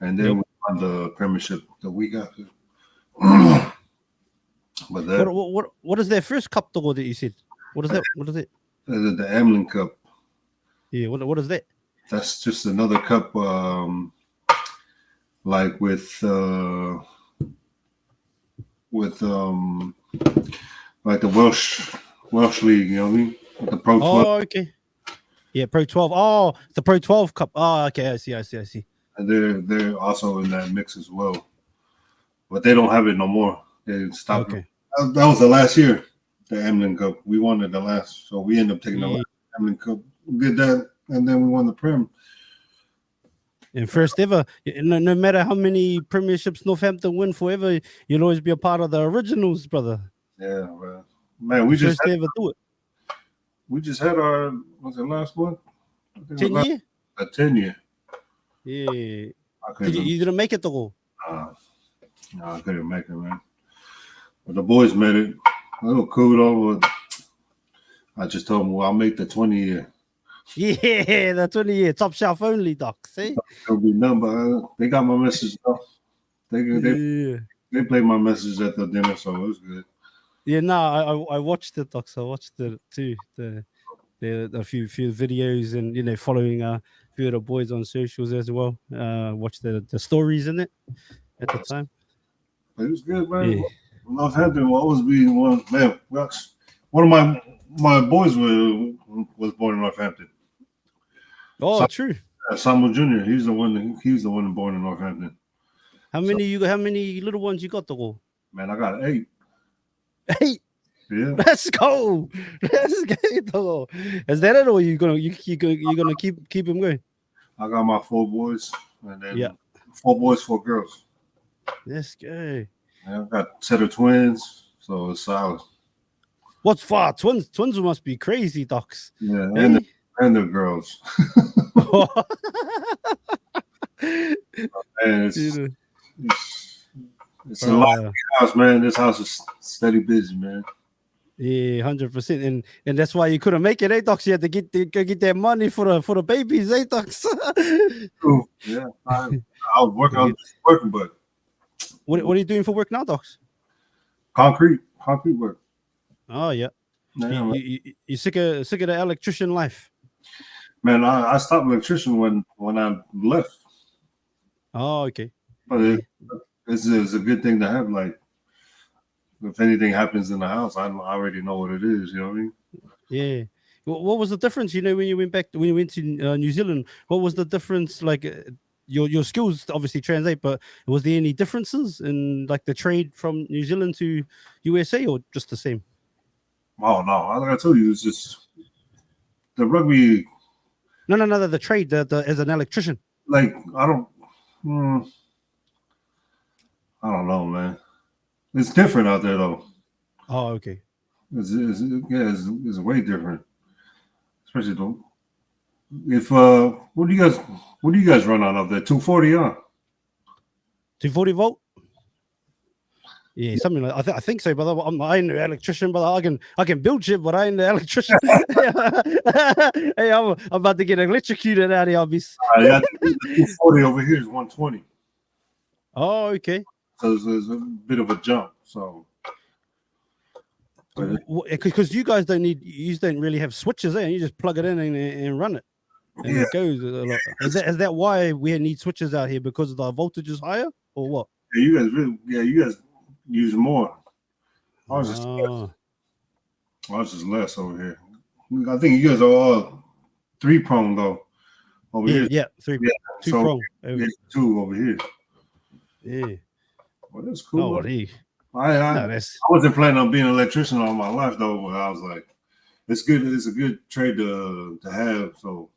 Speaker 2: and then we won the Premiership the week after. But
Speaker 1: what is their first cup though that you said? What is that? What is it?
Speaker 2: The Amlin Cup.
Speaker 1: Yeah, what is that?
Speaker 2: That's just another cup, like with like the Welsh League, you know what I mean? The Pro 12.
Speaker 1: Oh, okay. Yeah, Pro 12. Oh, the Pro 12 Cup. Oh, okay. I see.
Speaker 2: And they're also in that mix as well, but they don't have it no more. They stopped.
Speaker 1: Okay.
Speaker 2: That was the last year, the Amlin Cup. We won it the last, so we ended up taking the last Amlin Cup. We did that, and then we won the Prem.
Speaker 1: And first ever, no matter how many premierships Northampton win forever, you'll always be a part of the originals, brother.
Speaker 2: Yeah, man. We just
Speaker 1: ever do it.
Speaker 2: We just had our, was it last month?
Speaker 1: 10 year?
Speaker 2: A 10 year.
Speaker 1: Yeah. You didn't make it though.
Speaker 2: No, I couldn't make it, man. But the boys made it. A little cool though. But I just told them, well, I'll make the 20 year.
Speaker 1: Yeah, the 20-year top shelf only, Doc. See?
Speaker 2: It'll be nothing, but they got my message though. They
Speaker 1: Yeah.
Speaker 2: they played my message at the dinner, so it was good.
Speaker 1: Yeah, no, I watched it, Doc. So I watched it too. A few videos and following a few of the boys on socials as well. Watched the stories in it at the time.
Speaker 2: It was good, man.
Speaker 1: Yeah.
Speaker 2: Northampton will always be one. Man, one of my boys was born in Northampton.
Speaker 1: Oh, true.
Speaker 2: Samu Jr. He's the one born in Northampton.
Speaker 1: How many little ones you got, Doc?
Speaker 2: Man, I got 8.
Speaker 1: 8.
Speaker 2: Yeah.
Speaker 1: Let's go. Let's get it, Doc. Is that it, or you gonna keep him going?
Speaker 2: I got my 4 boys, and then 4 boys, 4 girls.
Speaker 1: Let's go.
Speaker 2: Yeah, I got a set of twins, so it's solid.
Speaker 1: What's far? Twins must be crazy, Docs.
Speaker 2: Yeah,
Speaker 1: Hey?
Speaker 2: and the girls. Man, it's a lively house, man. This house is steady busy, man.
Speaker 1: Yeah, 100%, and that's why you couldn't make it, Docs. You had to get that money for the babies, Docs.
Speaker 2: Yeah, I was working, but
Speaker 1: what are you doing for work now, Docs?
Speaker 2: Concrete work.
Speaker 1: Oh yeah. You sick of the electrician life?
Speaker 2: Man, I stopped electrician when I left.
Speaker 1: Oh, okay.
Speaker 2: But it's a good thing to have. Like, if anything happens in the house, I already know what it is. You know what I mean?
Speaker 1: Yeah. What was the difference? When you went to New Zealand, what was the difference? Like, your skills obviously translate, but was there any differences in like the trade from New Zealand to USA, or just the same?
Speaker 2: Oh no! Like I told you, it's just the rugby.
Speaker 1: No, the trade, as an electrician.
Speaker 2: Like I don't know, man. It's different out there though.
Speaker 1: Oh, okay.
Speaker 2: It's way different. Especially though, if what do you guys run on up there? 240, huh?
Speaker 1: 240 volt. Yeah, something like I think so, but I ain't the electrician, but I can build shit, but I ain't the electrician. Hey, I'm about to get electrocuted out here. I'll be.
Speaker 2: Yeah, 240 over here is 120.
Speaker 1: Oh, okay.
Speaker 2: So there's a bit of a jump. So
Speaker 1: because you guys don't really have switches there. You just plug it in and run it, and it goes a lot. Is that why we need switches out here, because the voltage is higher, or what?
Speaker 2: Yeah, you guys use more. Ours is less over here. I think you guys are all 3-prong though. Over here.
Speaker 1: Yeah, 2-prong.
Speaker 2: Yeah, 2 over here.
Speaker 1: Yeah.
Speaker 2: Well, that's cool.
Speaker 1: Oh,
Speaker 2: I wasn't planning on being an electrician all my life though, but I was like, it's good. It's a good trade to have. So,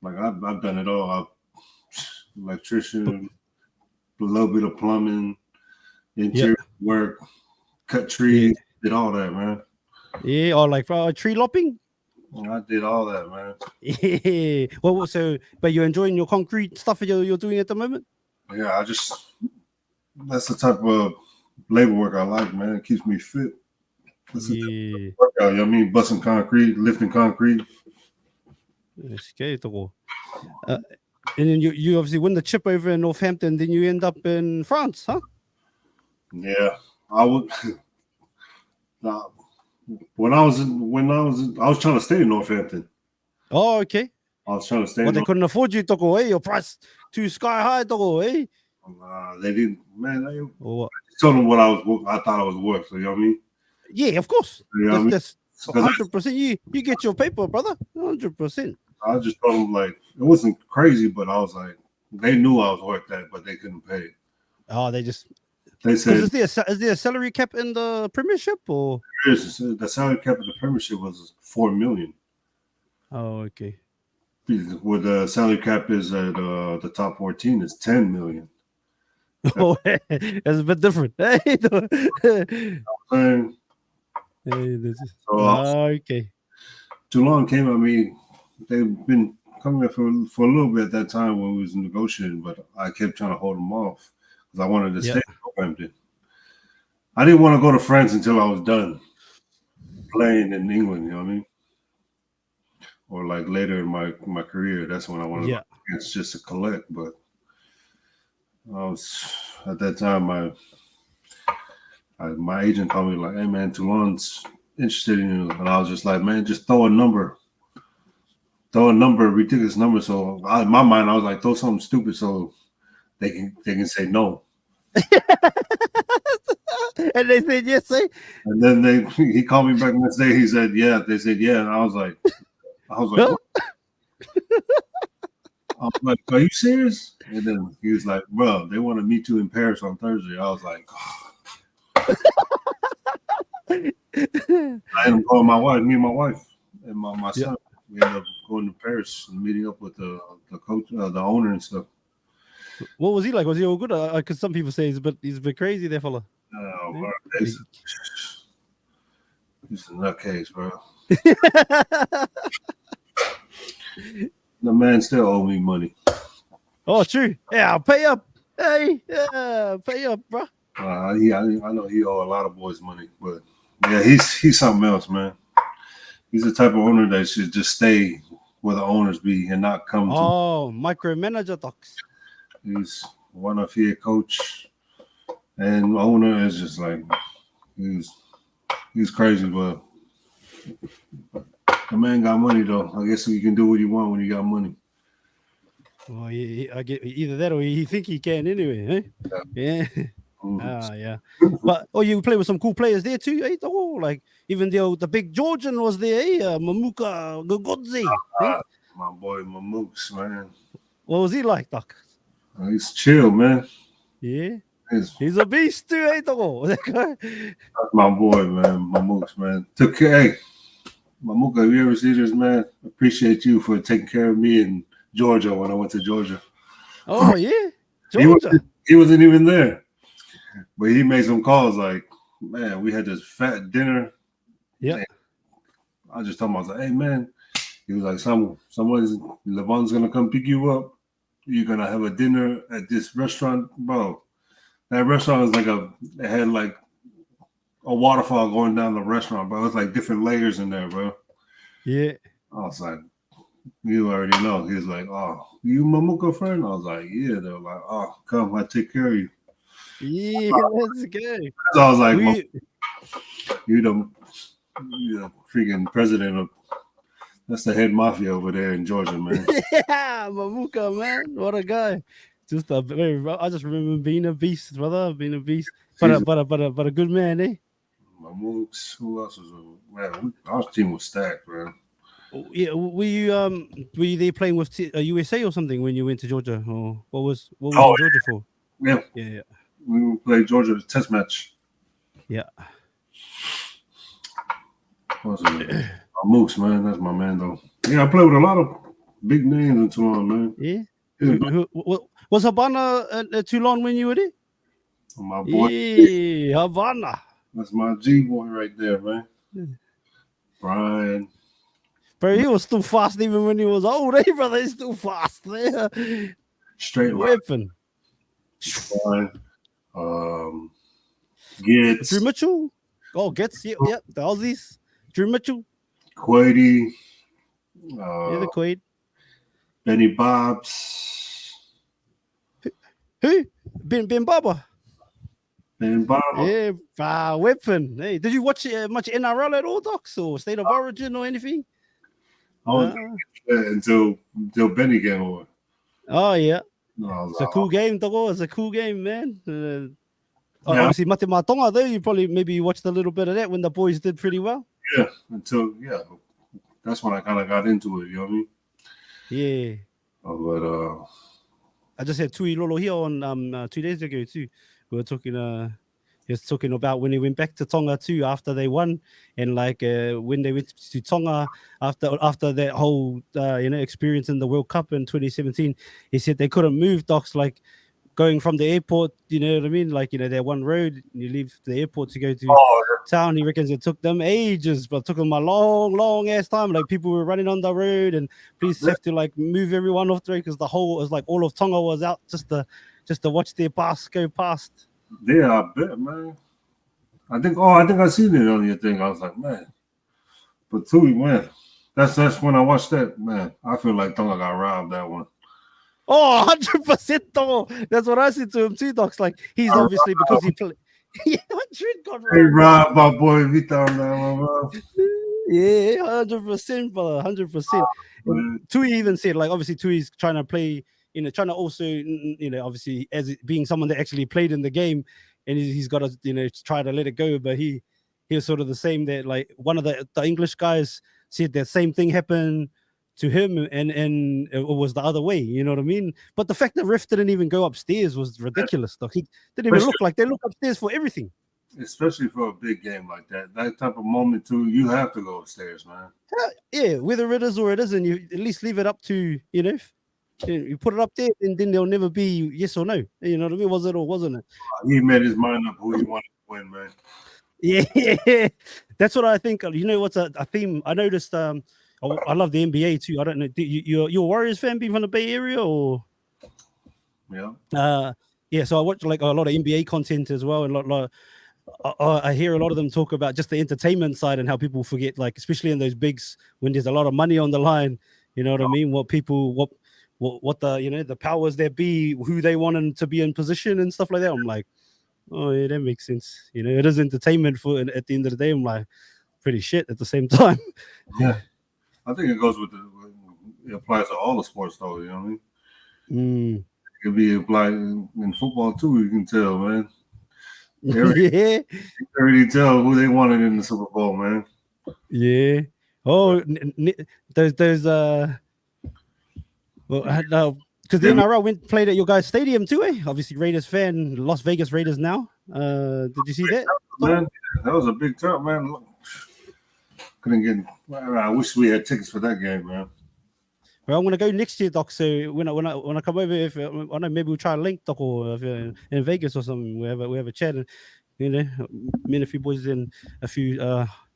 Speaker 2: like, I've done it all. Electrician, a little bit of plumbing, interior work, cut trees, did all that, man.
Speaker 1: Yeah, or like tree lopping.
Speaker 2: I did all that, man.
Speaker 1: Yeah. Well, but you're enjoying your concrete stuff you're doing at the moment?
Speaker 2: Yeah, that's the type of labor work I like, man. It keeps me fit. That's the workout, you know what I mean? Busting concrete, lifting concrete.
Speaker 1: It's good. And then you obviously win the chip over in Northampton, then you end up in France, huh?
Speaker 2: Yeah, I would. When I was trying to stay in Northampton.
Speaker 1: Oh, okay.
Speaker 2: I was trying to stay.
Speaker 1: Well, they couldn't afford you, Togo. Hey, your price too sky high, Togo. Hey.
Speaker 2: They didn't, man. I told them what I thought I was worth. So, you know what I mean?
Speaker 1: Yeah, of course.
Speaker 2: You know
Speaker 1: that's 100%. You get your paper, brother. 100%.
Speaker 2: I just told them, like, it wasn't crazy, but I was like, they knew I was worth that, but they couldn't pay it.
Speaker 1: Oh, they said, is there a salary cap in the Premiership, or
Speaker 2: the salary cap in the Premiership was $4 million.
Speaker 1: Oh, okay.
Speaker 2: Where the salary cap is at the top 14 is $10 million.
Speaker 1: Oh, that's a bit different. Okay.
Speaker 2: Toulon came at me. They've been coming for a little bit at that time when we was negotiating, but I kept trying to hold them off because I wanted to stay in Northampton. I didn't want to go to France until I was done playing in England. You know what I mean? or like later in my career. That's when I wanted to it's just to collect. But I was at that time my agent called me like, "Hey man, Toulon's interested in you," and I was just like, "Man, just throw a number, ridiculous number." So in my mind, I was like, "Throw something stupid so they can say no."
Speaker 1: And they said yes, say.
Speaker 2: And then he called me back the next day. He said, "Yeah." They said, "Yeah," and I was like, "What?" I was like, "Are you serious?" And then he was like, "Bro, they want to meet you in Paris on Thursday." I was like, oh. I ended up going me and my wife and my son. We ended up going to Paris and meeting up with the coach, the owner and stuff.
Speaker 1: What was he like? Was he all good? Because some people say he's a bit crazy, there, fella.
Speaker 2: Bro, he's a nutcase, bro. The man still owe me money.
Speaker 1: Oh, true. Yeah, I'll pay up. Hey, yeah, pay up, bro.
Speaker 2: I know he owe a lot of boys money, but yeah, he's something else, man. He's the type of owner that should just stay where the owners be and not come.
Speaker 1: Micromanager talks.
Speaker 2: He's one of here coach and owner is just like he's crazy, but the man got money though. I guess you can do what you want when you got money.
Speaker 1: Well, I get either that or he think he can anyway, eh? Yeah. Yeah. But you play with some cool players there too, eh? Oh, like even the big Georgian was there, eh? Mamuka Gogodze.
Speaker 2: My boy Mamooks, man.
Speaker 1: What was he like, Doc?
Speaker 2: He's chill, man.
Speaker 1: Yeah. He's a beast too, eh?
Speaker 2: That's my boy, man. Mamooks, man. Took care. Hey, Mamuka, if you ever see this, man, appreciate you for taking care of me in Georgia when I went to Georgia.
Speaker 1: Oh, yeah? Georgia.
Speaker 2: He wasn't even there. But he made some calls like, man, we had this fat dinner.
Speaker 1: Yeah.
Speaker 2: I just told him, I was like, hey, man. He was like, Levon's going to come pick you up. You're going to have a dinner at this restaurant. Bro, that restaurant was it had like a waterfall going down the restaurant, bro. It was like different layers in there, bro.
Speaker 1: Yeah.
Speaker 2: I was like, you already know. He was like, oh, you Mamuka friend? I was like, yeah. They were like, oh, come, I take care of you.
Speaker 1: Yeah, that's good.
Speaker 2: So I was like, you the freaking president of that's the head mafia over there in Georgia, man.
Speaker 1: Yeah, Mamuka, man. What a guy. Just I just remember being a beast, brother. Being a beast. But a good man, eh?
Speaker 2: Mamooks. Who else was man? Our team was stacked, man.
Speaker 1: Yeah, were you there playing with USA or something when you went to Georgia, or what was in Georgia for?
Speaker 2: Yeah. We played Georgia test match.
Speaker 1: Yeah.
Speaker 2: What's his name? Mooks, man. That's my man, though. Yeah, I played with a lot of big names in Toulon, man.
Speaker 1: Yeah. Was Havana at Toulon when you were there?
Speaker 2: My boy.
Speaker 1: Yeah, Havana.
Speaker 2: That's my G boy right there, man. Brian.
Speaker 1: Bro, he was still fast even when he was old, eh, brother? He's still fast there.
Speaker 2: Straight
Speaker 1: weapon.
Speaker 2: Brian. Gets.
Speaker 1: Drew Mitchell. Oh, Gets. Yep. The Aussies. Drew Mitchell.
Speaker 2: Quady.
Speaker 1: The Quaid.
Speaker 2: Benny Bobs.
Speaker 1: Who? Ben Barber.
Speaker 2: Ben Barber.
Speaker 1: Yeah, weapon. Hey, did you watch much NRL at all, Docs, or State of Origin or anything?
Speaker 2: Until Benny came over.
Speaker 1: Oh yeah. It's a cool game, Togo. It's a cool game, man. Obviously, Mate Tonga, though, you watched a little bit of that when the boys did pretty well.
Speaker 2: Yeah, that's when I kind of got into it, you know what I mean?
Speaker 1: Yeah.
Speaker 2: But
Speaker 1: I just had Tui Lolo here on 2 days ago too. We were talking he was talking about when he went back to Tonga too after they won, and like when they went to Tonga after that whole experience in the World Cup in 2017. He said they couldn't move, Docs, like going from the airport, you know what I mean? Like, that one road, and you leave the airport to go to town. He reckons it took them ages, but it took them a long ass time. Like, people were running on the road, and police have to like move everyone off the road because all of Tonga was out just to watch their bus go past.
Speaker 2: Yeah, I bet, man. I think I seen it on your thing. I was like, man. But Tui, man, That's when I watched that, man. I feel like Tonga got robbed that one.
Speaker 1: Oh, 100% though. That's what I said to him too, Docs. Like he's obviously because he played. Yeah, 100 got
Speaker 2: They
Speaker 1: robbed.
Speaker 2: robbed my boy Vita on that one, bro.
Speaker 1: Yeah, 100%, brother, 100%. Tui even said, like, obviously Tui's trying to play, trying to also, obviously as being someone that actually played in the game, and he's got to, try to let it go. But he was sort of the same, that like one of the English guys said that same thing happened to him, and it was the other way. You know what I mean? But the fact that ref didn't even go upstairs was ridiculous. Though he didn't even look like they look upstairs for everything.
Speaker 2: Especially for a big game like that type of moment too, you have to go upstairs, man.
Speaker 1: Yeah, whether it is or it isn't, you at least leave it up to you put it up there, and then there'll never be yes or no. You know what I mean? Was it or wasn't it?
Speaker 2: He made his mind up who he wanted to win, man.
Speaker 1: Yeah, that's what I think. You know what's a theme? I noticed. I love the NBA too. I don't know. You're a Warriors fan, being from the Bay Area, or
Speaker 2: yeah?
Speaker 1: Yeah. So I watch like a lot of NBA content as well, and a lot I hear a lot of them talk about just the entertainment side and how people forget, like especially in those bigs when there's a lot of money on the line. You know what I mean? What people, what the the powers that be, who they want to be in position and stuff like that. I'm like, oh yeah, that makes sense. It is entertainment for. At the end of the day, I'm like, pretty shit at the same time.
Speaker 2: Yeah, I think it goes with it applies to all the sports though. You know what I mean? It can be applied in football too. You can tell, man.
Speaker 1: Yeah,
Speaker 2: you already tell who they wanted in the Super Bowl, man.
Speaker 1: Yeah. Oh, those well, because the NRL went played at your guys' stadium too, eh? Obviously, Raiders fan, Las Vegas Raiders now. Did you see that?
Speaker 2: Man, that was a big turn, man. Couldn't get. I wish we had tickets for that game, man.
Speaker 1: Well, I'm gonna go next year, Doc. So when I come over, if I know, maybe we'll try a link, Doc, or if in Vegas or something. We have a chat, and me and a few boys and a few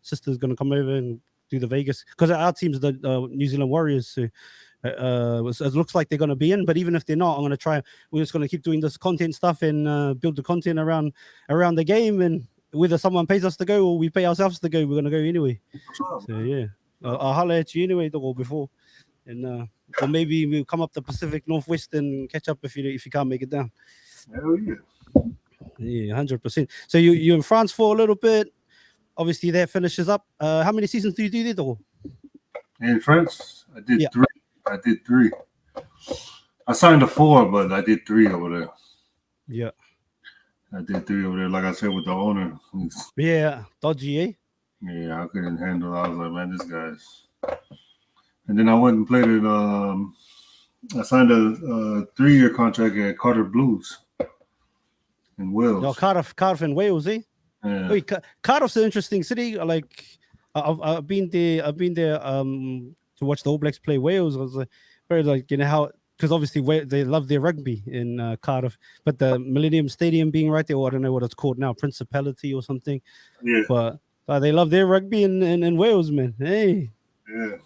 Speaker 1: sisters gonna come over and do the Vegas, because our team's the New Zealand Warriors. So it looks like they're gonna be in, but even if they're not, I'm gonna try. We're just gonna keep doing this content stuff and build the content around the game, and whether someone pays us to go or we pay ourselves to go, we're gonna go anyway. So yeah, I'll holler at you anyway, Doc, or before. And or maybe we'll come up the Pacific Northwest and catch up if you can't make it down.
Speaker 2: Hell yeah.
Speaker 1: Yeah, 100%. So you're in France for a little bit. Obviously, that finishes up. How many seasons do you do there, though?
Speaker 2: In France, I did 3. I did 3. I signed a 4, but I did 3 over there.
Speaker 1: Yeah.
Speaker 2: I did 3 over there, like I said, with the owner.
Speaker 1: Yeah, dodgy, eh?
Speaker 2: Yeah, I couldn't handle it. I was like, man, this guy's. And then I went and played it. I signed a 3-year contract at Cardiff Blues in Wales.
Speaker 1: No, Cardiff in Wales, eh?
Speaker 2: Yeah.
Speaker 1: Wait, Cardiff's an interesting city. Like, I've been there. To watch the All Blacks play Wales. I was like, very like, how, because obviously they love their rugby in Cardiff, but the Millennium Stadium being right there, or I don't know what it's called now, Principality or something.
Speaker 2: Yeah.
Speaker 1: But they love their rugby in Wales, man. Hey.
Speaker 2: Yeah.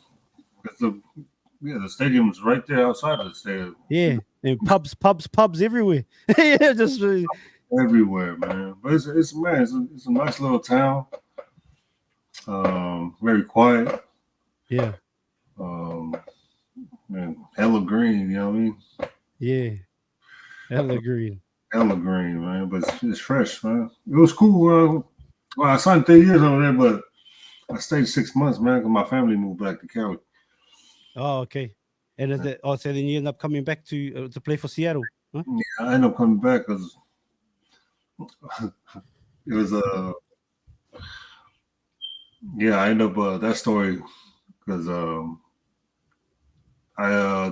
Speaker 2: The stadium's right there outside of the stadium.
Speaker 1: Yeah, and pubs everywhere. Yeah, just
Speaker 2: everywhere, man. But it's a nice little town. Very quiet.
Speaker 1: Yeah.
Speaker 2: Man, hella green. You know what I mean?
Speaker 1: Yeah, hella green.
Speaker 2: Hella green, man. But it's fresh, man. It was cool. Well, I signed 3 years over there, but I stayed 6 months, man, because my family moved back to Cali.
Speaker 1: Oh, okay. And so then you end up coming back to play for Seattle? Huh?
Speaker 2: Yeah, I ended up coming back because it was I ended up that story because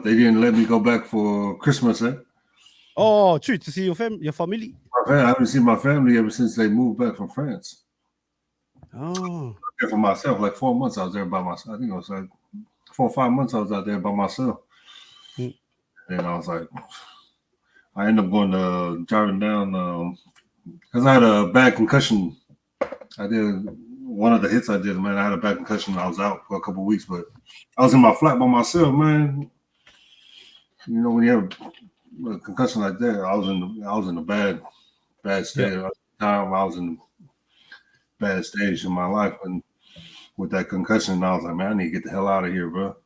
Speaker 2: they didn't let me go back for Christmas.
Speaker 1: Oh, true, to see your family.
Speaker 2: I haven't seen my family ever since they moved back from France.
Speaker 1: Oh,
Speaker 2: for myself, like 4 months I was there by myself. I think it was like 4 or 5 months I was out there by myself. And I was like, I ended up driving down because I had a bad concussion. I did one of the hits I did, man. I had a bad concussion. I was out for a couple of weeks, but I was in my flat by myself, man. You know, when you have a concussion like that, I was in a bad state. At the time, I was in a bad stage in my life, and with that concussion. And I was like, man, I need to get the hell out of here, bro.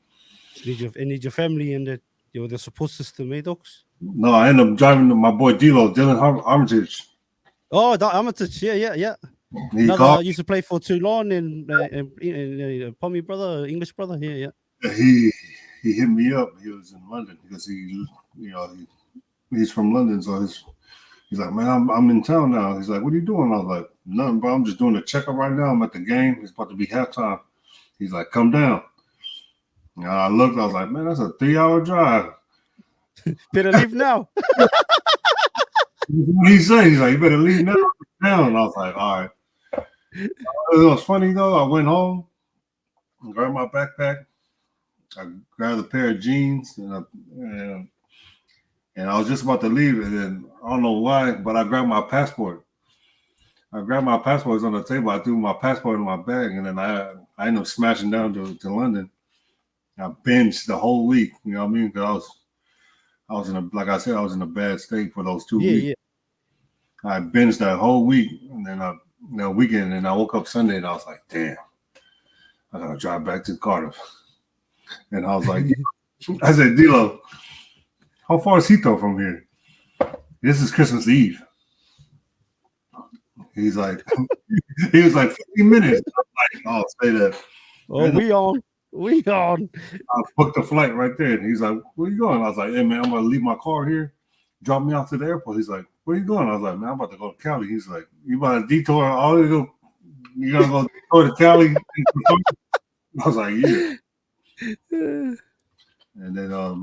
Speaker 1: Need your family and the support system, eh, dogs?
Speaker 2: No, I ended up driving to my boy Dylan Armitage.
Speaker 1: Oh, Armitage, yeah.
Speaker 2: He called.
Speaker 1: Used to play for Toulon and Pommy brother, English brother. Yeah.
Speaker 2: He hit me up. He was in London because he's from London, so he's like, man, I'm in town now. He's like, what are you doing? I was like, nothing, bro. I'm just doing a checkup right now. I'm at the game. It's about to be halftime. He's like, come down. And I looked. I was like, man, that's a 3-hour drive.
Speaker 1: Better leave now.
Speaker 2: He said, he's like, you better leave now. And I was like, all right. It was funny though. I went home, grabbed my backpack, I grabbed a pair of jeans, and I was just about to leave, and then I don't know why, but I grabbed my passport. It was on the table. I threw my passport in my bag, and then I ended up smashing down to London. I binged the whole week. You know what I mean? Because I was in a bad state for those 2 weeks. Yeah. I binged that whole week, and then weekend, and I woke up Sunday, and I was like, damn, I gotta drive back to Cardiff. And I was like, I said, D-Lo, how far is Heathrow from here? This is Christmas Eve. He was like 15 minutes. I'm like, oh, say that.
Speaker 1: Oh, and we on.
Speaker 2: I booked the flight right there. And he's like, where you going? I was like, hey, man, I'm going to leave my car here. Drop me off to the airport. He's like, where you going? I was like, man, I'm about to go to Cali. He's like, you about to detour? You going to go detour to Cali? I was like, yeah. And then, I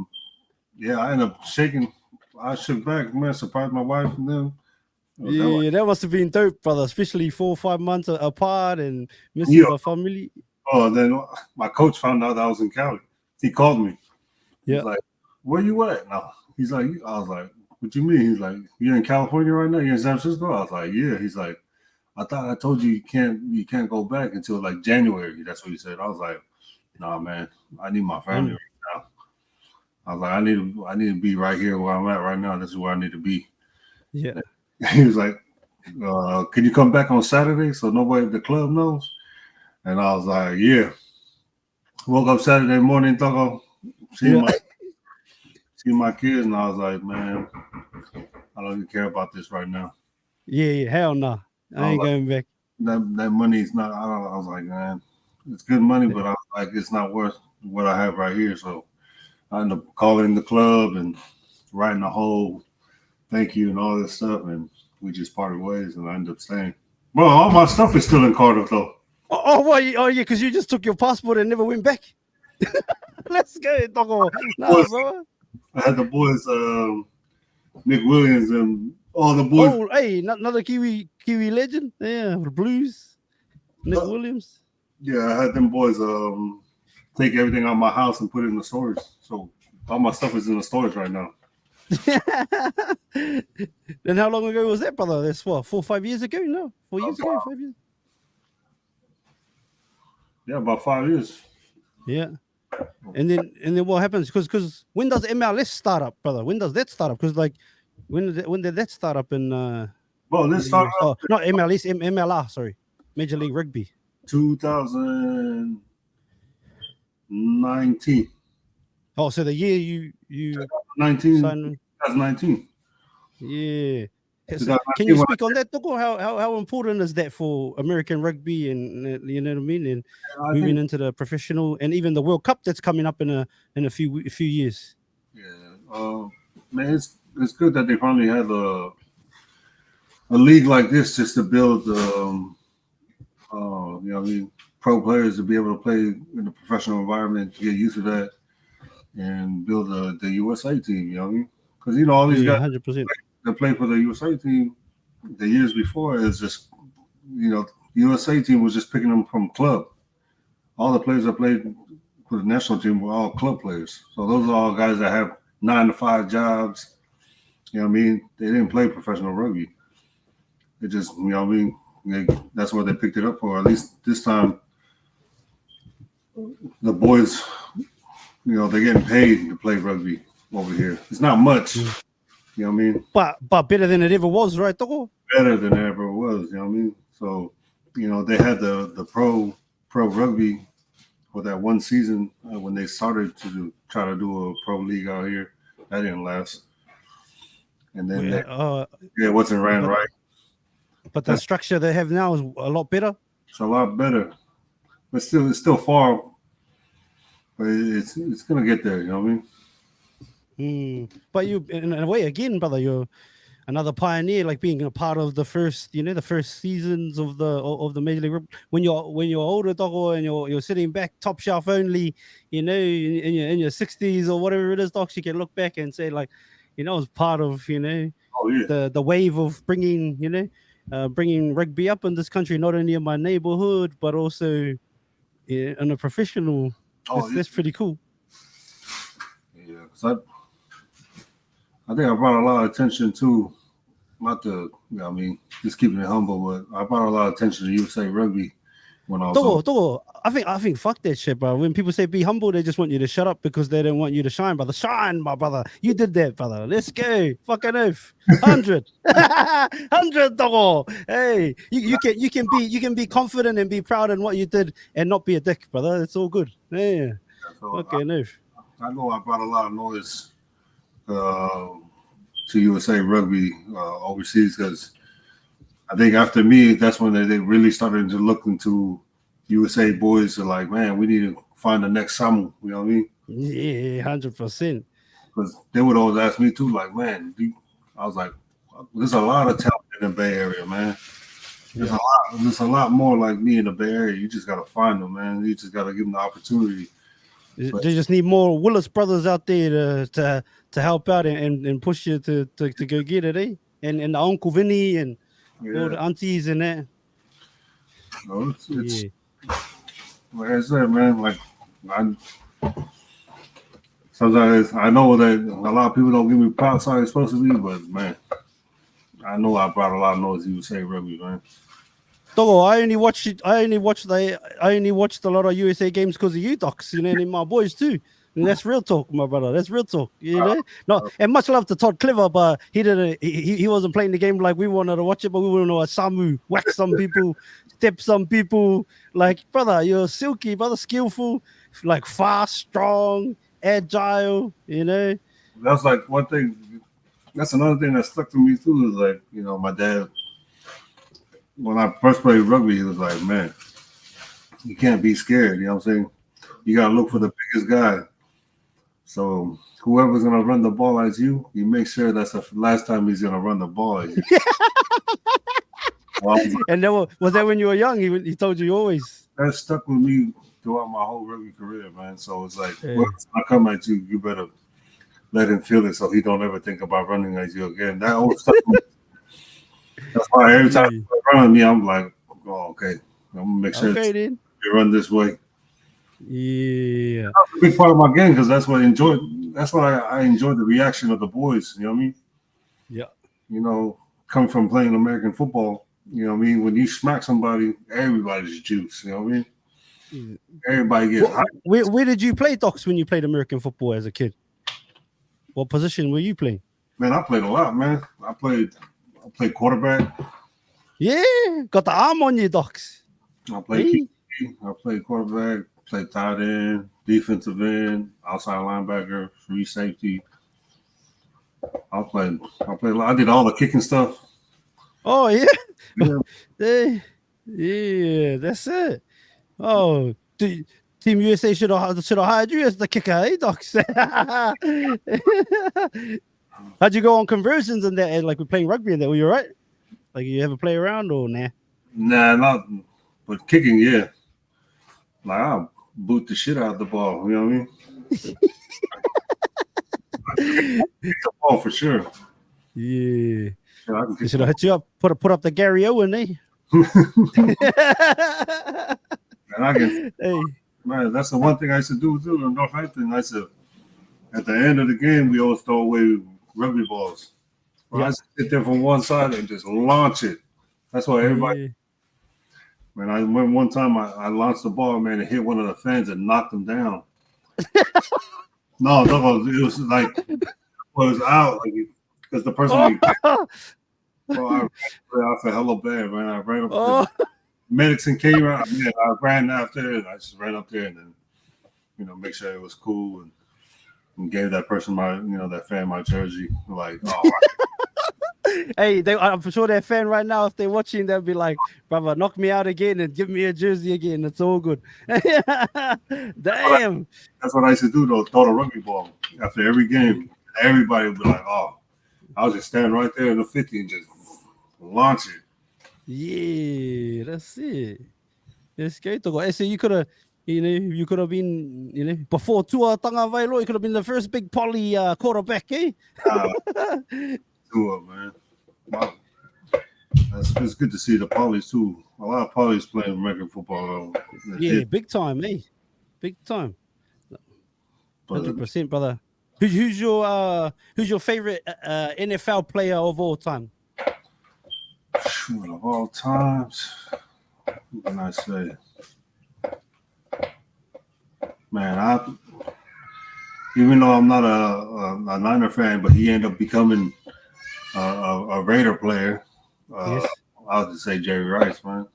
Speaker 2: ended up shaking. I shook back, man, surprised my wife and them.
Speaker 1: That must have been dope, brother, especially 4 or 5 months apart and missing my family.
Speaker 2: Oh, then my coach found out I was in Cali. He called me.
Speaker 1: Yeah.
Speaker 2: He's like, where you at? No. He's like, I was like, what you mean? He's like, you're in California right now? You're in San Francisco? I was like, yeah. He's like, I thought I told you you can't go back until like January. That's what he said. I was like, nah, man, I need my family right now. I was like, I need to be right here where I'm at right now. This is where I need to be.
Speaker 1: Yeah.
Speaker 2: He was like, can you come back on Saturday so nobody at the club knows? And I was like, yeah. Woke up Saturday morning, see my kids, and I was like, man, I don't even care about this right now.
Speaker 1: Yeah, hell no. I ain't going back.
Speaker 2: That money is not. I was like, man, it's good money, but I was like, it's not worth what I have right here. So I ended up calling the club and writing a whole thank you and all this stuff, and we just parted ways, and I ended up staying. Bro, all my stuff is still in Cardiff, though.
Speaker 1: Oh, yeah, because you just took your passport and never went back. Let's go, doggo. Nah, bro.
Speaker 2: I had the boys, Nick Williams, and all the boys.
Speaker 1: Oh, hey, another Kiwi legend. Yeah, the Blues. Nick Williams.
Speaker 2: Yeah, I had them boys take everything out of my house and put it in the storage. So all my stuff is in the storage right now.
Speaker 1: Then how long ago was that, brother? That's what, 4 or 5 years ago? No, 4 years ago, 5 years.
Speaker 2: Yeah, about 5 years.
Speaker 1: Yeah, and then what happens? Because when does MLS start up, brother? When does that start up? Because like when did that start up in?
Speaker 2: Well, this started up.
Speaker 1: Not MLS, MLR. Sorry, Major League Rugby.
Speaker 2: 2019.
Speaker 1: Oh, so the year you
Speaker 2: 2019.
Speaker 1: Yeah. So can you speak on that, Toko? How important is that for American rugby, and you know what I mean, and moving into the professional and even the World Cup that's coming up in a few years?
Speaker 2: Yeah, man, it's good that they finally have a league like this just to build, pro players to be able to play in a professional environment, to get used to that, and build the USA team. You know what I mean? Because all these guys
Speaker 1: 100%.
Speaker 2: that played for the USA team the years before is just, USA team was just picking them from club. All the players that played for the national team were all club players. So those are all guys that have 9-to-5 jobs. You know what I mean? They didn't play professional rugby. It just, that's what they picked it up for. At least this time, the boys, they're getting paid to play rugby over here. It's not much. You know what I mean?
Speaker 1: But better than it ever was, right, Toko?
Speaker 2: Better than it ever was, you know what I mean? So, they had the pro pro rugby for that one season when they started to try to do a pro league out here. That didn't last. And then it wasn't ran right.
Speaker 1: But the structure they have now is a lot better.
Speaker 2: It's a lot better, but it's still far. But it's gonna get there. You know what I
Speaker 1: mean? But you, in a way, again, brother, you're another pioneer, like being a part of the first seasons of the Major League Rugby. When you're older, dog, and you're sitting back, top shelf only, in your 60s or whatever it is, dogs, you can look back and say, like, as part of the wave of bringing bringing rugby up in this country, not only in my neighborhood but also on a professional. That's pretty cool.
Speaker 2: Yeah, because I think I brought a lot of attention to, not to, just keeping it humble, but I brought a lot of attention to USA Rugby when I was
Speaker 1: I think fuck that shit, bro. When people say be humble, they just want you to shut up because they don't want you to shine, brother. Shine, my brother. You did that, brother. Let's go. Fucking oath. 100. 100, dog. Hey, you can be confident and be proud in what you did and not be a dick, brother. It's all good. Yeah. Fucking oath.
Speaker 2: I know I brought a lot of noise to USA Rugby overseas because I think after me, that's when they really started to look into USA boys. Are like, man, we need to find the next Samu. You know what I mean?
Speaker 1: Yeah, 100%.
Speaker 2: Because they would always ask me too, like, man, I was like, there's a lot of talent in the Bay Area, man. There's a lot more like me in the Bay Area. You just gotta find them, man. You just gotta give them the opportunity.
Speaker 1: They just need more Willis brothers out there to help out and push you to go get it, eh? And the Uncle Vinny and all the aunties and that.
Speaker 2: No, it's like I said, man. Like sometimes I know that a lot of people don't give me props how it's supposed to be, but man, I know I brought a lot of noise to USA Rugby, man.
Speaker 1: Togo, I only watched a lot of USA games because of you, Docs, and my boys too. And that's real talk, my brother. That's real talk, No, and much love to Todd Clever, but he wasn't playing the game like we wanted to watch it, but we want to know a Samu whack some people, step some people. Like, brother, you're silky, brother, skillful, like fast, strong, agile.
Speaker 2: That's like one thing. That's another thing that stuck to me too. Is like, my dad. When I first played rugby, he was like, man, you can't be scared. You know what I'm saying? You got to look for the biggest guy. So whoever's going to run the ball as you make sure that's the last time he's going to run the ball as you.
Speaker 1: And was that when you were young? He told you always?
Speaker 2: That stuck with me throughout my whole rugby career, man. So it's like, when I come at you, you better let him feel it so he don't ever think about running at you again. That always stuck with me. That's why every time you run at me, I'm like, oh, okay. I'm going to make sure you run this way.
Speaker 1: Yeah.
Speaker 2: That's a big part of my game because that's what I enjoyed the reaction of the boys. You know what I mean?
Speaker 1: Yeah.
Speaker 2: Coming from playing American football, you know what I mean? When you smack somebody, everybody's juice. You know what I mean? Everybody gets hot.
Speaker 1: Where did you play, Docs, when you played American football as a kid? What position were you playing?
Speaker 2: Man, I played a lot, man. I played quarterback.
Speaker 1: Yeah, got the arm on you, Docs.
Speaker 2: I played quarterback, played tight end, defensive end, outside linebacker, free safety. I played a lot. I did all the kicking stuff.
Speaker 1: Oh yeah. Yeah, that's it. Oh, Team USA should have hired you as the kicker, eh, Docs? How'd you go on conversions and that, like we're playing rugby and that? Were you all right? Like, you ever play around or nah?
Speaker 2: Nah, not. But kicking, yeah. Like, I'll boot the shit out of the ball. You know what I mean? Kick the ball for sure.
Speaker 1: Yeah. They should have hit you up. Put up the Gary Owen, eh?
Speaker 2: Man, that's the one thing I used to do too in Northampton. I said, at the end of the game, we always throw away rugby balls. I used to sit there from one side and just launch it. That's why everybody. Yeah. Man, I remember one time I launched the ball, man, and hit one of the fans and knocked him down. No, it was like it was out because the person. I felt hella bad, man. I ran up. medicine came out, yeah, I ran after it. I just ran up there and then, make sure it was cool and gave that person that fan my jersey. Like, oh.
Speaker 1: Hey, I'm sure they're a fan right now. If they're watching, they'll be like, brother, knock me out again and give me a jersey again. It's all good. Damn.
Speaker 2: That's what I used to do, though. Throw the rugby ball after every game. Everybody would be like, oh, I'll just stand right there in the 50 and just launch it.
Speaker 1: Yeah, that's it. That's great. So you could have, you could have been, before Tua Tonga Vailo, you could have been the first big poly quarterback, eh?
Speaker 2: Tua, man. Wow. It's good to see the polys too. A lot of polys playing American football.
Speaker 1: Yeah, big time, eh? Big time. 100%, brother. Who's your favorite NFL player of all time?
Speaker 2: Of all times, what can I say? Man, even though I'm not a Niner fan, but he ended up becoming a Raider player.
Speaker 1: Yes.
Speaker 2: I'll just say Jerry Rice, man.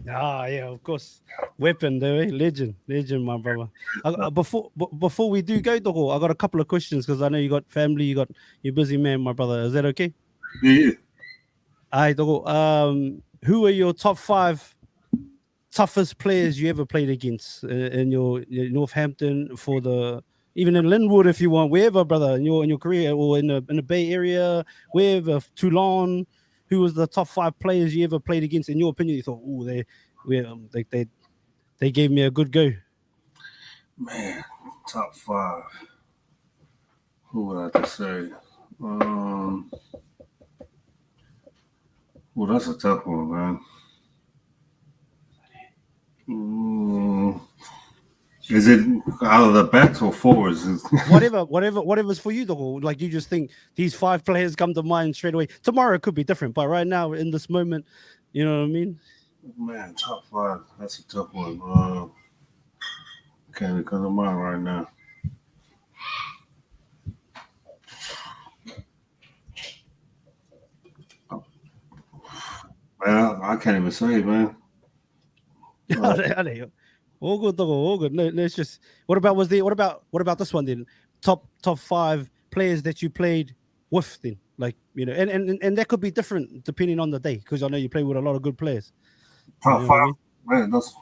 Speaker 1: Ah, yeah, of course. Weapon, though, eh? Legend, my brother. Before we do go, Dogo, I got a couple of questions because I know you got family, you're busy man, my brother. Is that okay?
Speaker 2: Yeah.
Speaker 1: All right, Dogo. Who are your top 5 toughest players you ever played against in your Northampton, even in Linwood if you want, wherever, brother, in your career, or in the Bay Area, wherever, Toulon? Who was the top 5 players you ever played against? In your opinion, you thought, oh, they gave me a good go.
Speaker 2: Man, top 5. Who would I have to say? Well, that's a tough one, man. Is it out of the backs or forwards?
Speaker 1: Whatever's for you, though. Like, you just think these 5 players come to mind straight away. Tomorrow it could be different, but right now, in this moment, you know what I mean?
Speaker 2: Man, top 5. That's a tough one. Can't even come to mind right now. Man, I can't even say, man.
Speaker 1: All good, dog. All good. No, it's just. What about this one then? Top 5 players that you played with then, like, and that could be different depending on the day, because I know you play with a lot of good players.
Speaker 2: Top 5, man. That's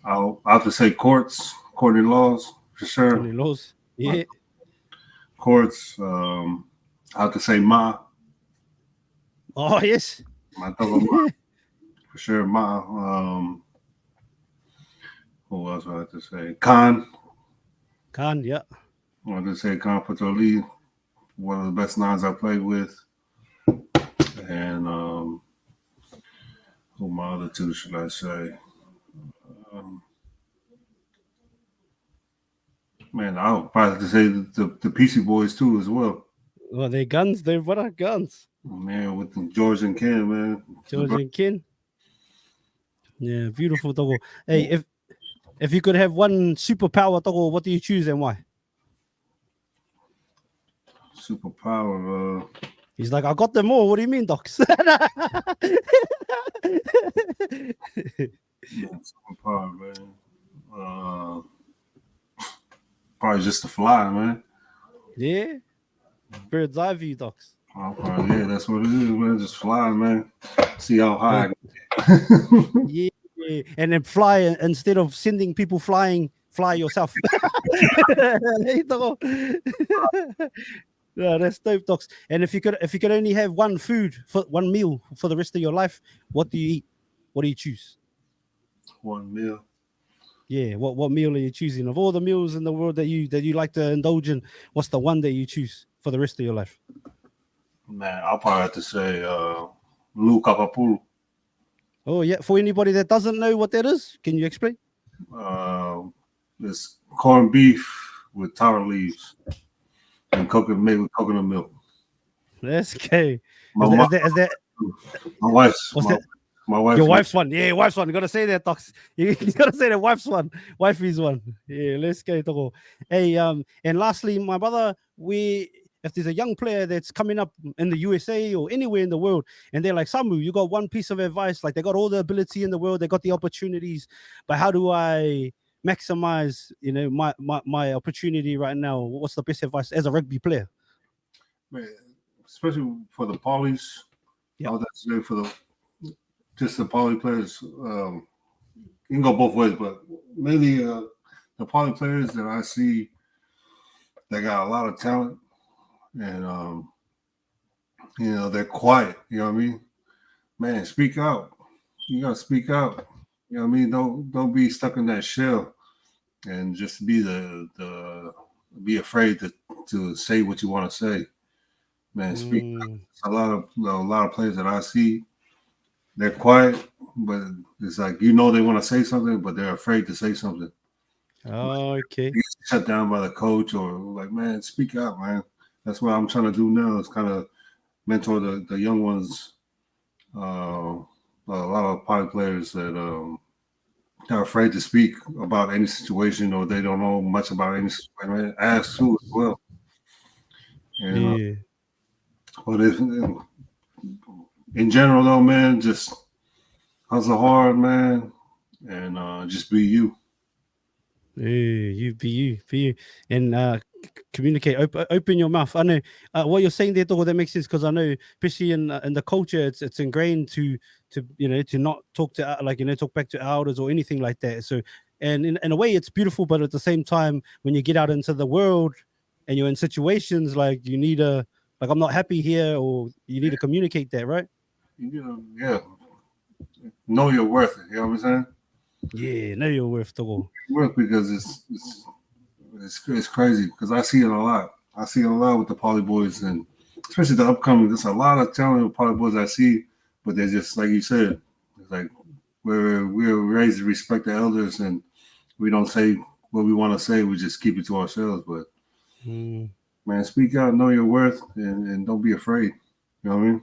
Speaker 2: I'll have to say Courtney Laws for sure.
Speaker 1: Courtney Laws, yeah.
Speaker 2: Courts. I have to say Ma.
Speaker 1: Oh yes.
Speaker 2: Ma for sure. Ma. Who else I have to say? Khan, yeah. I want to say Khan Patoli, one of the best 9s I played with. And who my other 2 should I say? Man, I'll probably have to say the PC boys too as well.
Speaker 1: Well, they're guns. What are guns?
Speaker 2: Man, with George and Ken, man.
Speaker 1: George and Ken. Yeah, beautiful, Togo. Hey, if you could have one superpower, Togo, what do you choose and why?
Speaker 2: Superpower.
Speaker 1: He's like, I got them all. What do you mean, Docs?
Speaker 2: Superpower, man. Probably just to fly, man.
Speaker 1: Yeah. Bird's eye view, Docs.
Speaker 2: Yeah, that's what it is, man. Just fly, man. See how high I
Speaker 1: can get. Yeah. And then fly, instead of sending people flying, fly yourself. Yeah, that's dope, Docs. And if you could only have one meal for the rest of your life, what do you eat? What do you choose?
Speaker 2: One meal.
Speaker 1: Yeah, what meal are you choosing? Of all the meals in the world that you like to indulge in, what's the one that you choose for the rest of your life?
Speaker 2: Man, I'll probably have to say Lu Kapapulu.
Speaker 1: Oh yeah, for anybody that doesn't know what that is, can you explain?
Speaker 2: It's corned beef with taro leaves and made with coconut milk.
Speaker 1: Let's go.
Speaker 2: My wife's. My wife.
Speaker 1: Your wife's one. Yeah, wife's one. You gotta say that, Docs. You gotta say that wife's one. Wifey's one. Yeah, let's go, Togo. Hey, and lastly, my brother, if there's a young player that's coming up in the USA or anywhere in the world, and they're like, Samu, you got one piece of advice, like they got all the ability in the world, they got the opportunities, but how do I maximize, my opportunity right now? What's the best advice as a rugby player?
Speaker 2: Man, especially for the polys, I would say for just the poly players, you can go both ways, but mainly the poly players that I see, they got a lot of talent, and they're quiet. You know what I mean? Man, speak out. You gotta speak out. You know what I mean? Don't be stuck in that shell, and just be be afraid to say what you want to say. Man, speak out. A lot of players that I see, they're quiet, but it's like they want to say something, but they're afraid to say something.
Speaker 1: Oh, okay.
Speaker 2: They get shut down by the coach, or like, man, speak out, man. That's what I'm trying to do now. Is kind of mentor the young ones. A lot of poly players that are afraid to speak about any situation, or they don't know much about any situation. Man, ask too as well. And, but in general, though, man, just hustle hard, man, and just be you.
Speaker 1: You be you, and communicate. Open your mouth. I know what you're saying there, Togo, that makes sense, because I know, especially in the culture, it's ingrained to not talk to talk back to elders or anything like that. So, and in a way, it's beautiful, but at the same time, when you get out into the world and you're in situations like you need I'm not happy here, or you need to communicate that, right?
Speaker 2: Know your worth. You know what I'm saying?
Speaker 1: Yeah, know your worth, Togo.
Speaker 2: Worth, because it's crazy, because I see it a lot. I see it a lot with the poly boys, and especially the upcoming. There's a lot of talented poly boys I see, but they're just like you said. It's like we're raised to respect the elders, and we don't say what we want to say. We just keep it to ourselves. But man, speak out, know your worth, and don't be afraid. You know what I mean?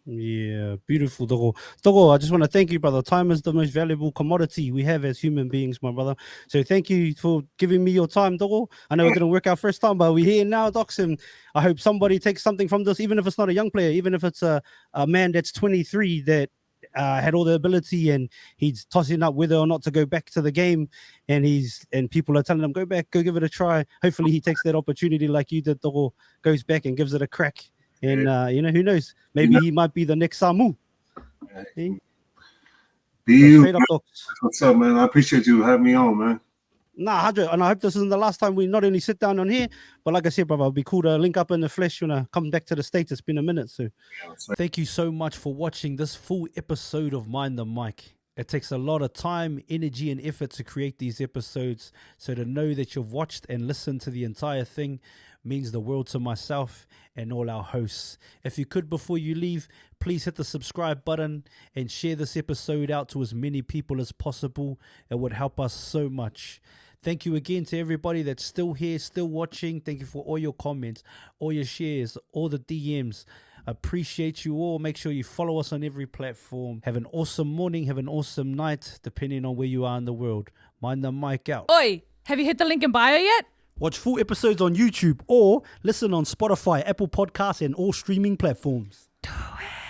Speaker 1: Yeah, beautiful, Togo. Togo, I just want to thank you, brother. Time is the most valuable commodity we have as human beings, my brother. So thank you for giving me your time, Togo. I know it didn't work out first time, but we're here now, Docs, and I hope somebody takes something from this, even if it's not a young player, even if it's a man that's 23 that had all the ability, and he's tossing up whether or not to go back to the game, and people are telling him, go back, go give it a try. Hopefully he takes that opportunity like you did, Togo, goes back and gives it a crack. And who knows? Maybe he might be the next Samu.
Speaker 2: Be you.
Speaker 1: Straight up, Docs.
Speaker 2: What's up, man? I appreciate you having me on, man.
Speaker 1: Nah, 100. And I hope this isn't the last time we not only sit down on here, but like I said, brother, it'd be cool to link up in the flesh when I come back to the States. It's been a minute. So thank you so much for watching this full episode of Mind the Mic. It takes a lot of time, energy, and effort to create these episodes. So to know that you've watched and listened to the entire thing means the world to myself and all our hosts. If you could, before you leave, please hit the subscribe button and share this episode out to as many people as possible. It would help us so much. Thank you again to everybody that's still here, still watching. Thank you for all your comments, all your shares, all the DMs. Appreciate you all. Make sure you follow us on every platform. Have an awesome morning. Have an awesome night, depending on where you are in the world. Mind the mic out.
Speaker 3: Oi, have you hit the link in bio yet?
Speaker 1: Watch full episodes on YouTube or listen on Spotify, Apple Podcasts, and all streaming platforms.
Speaker 3: Do it.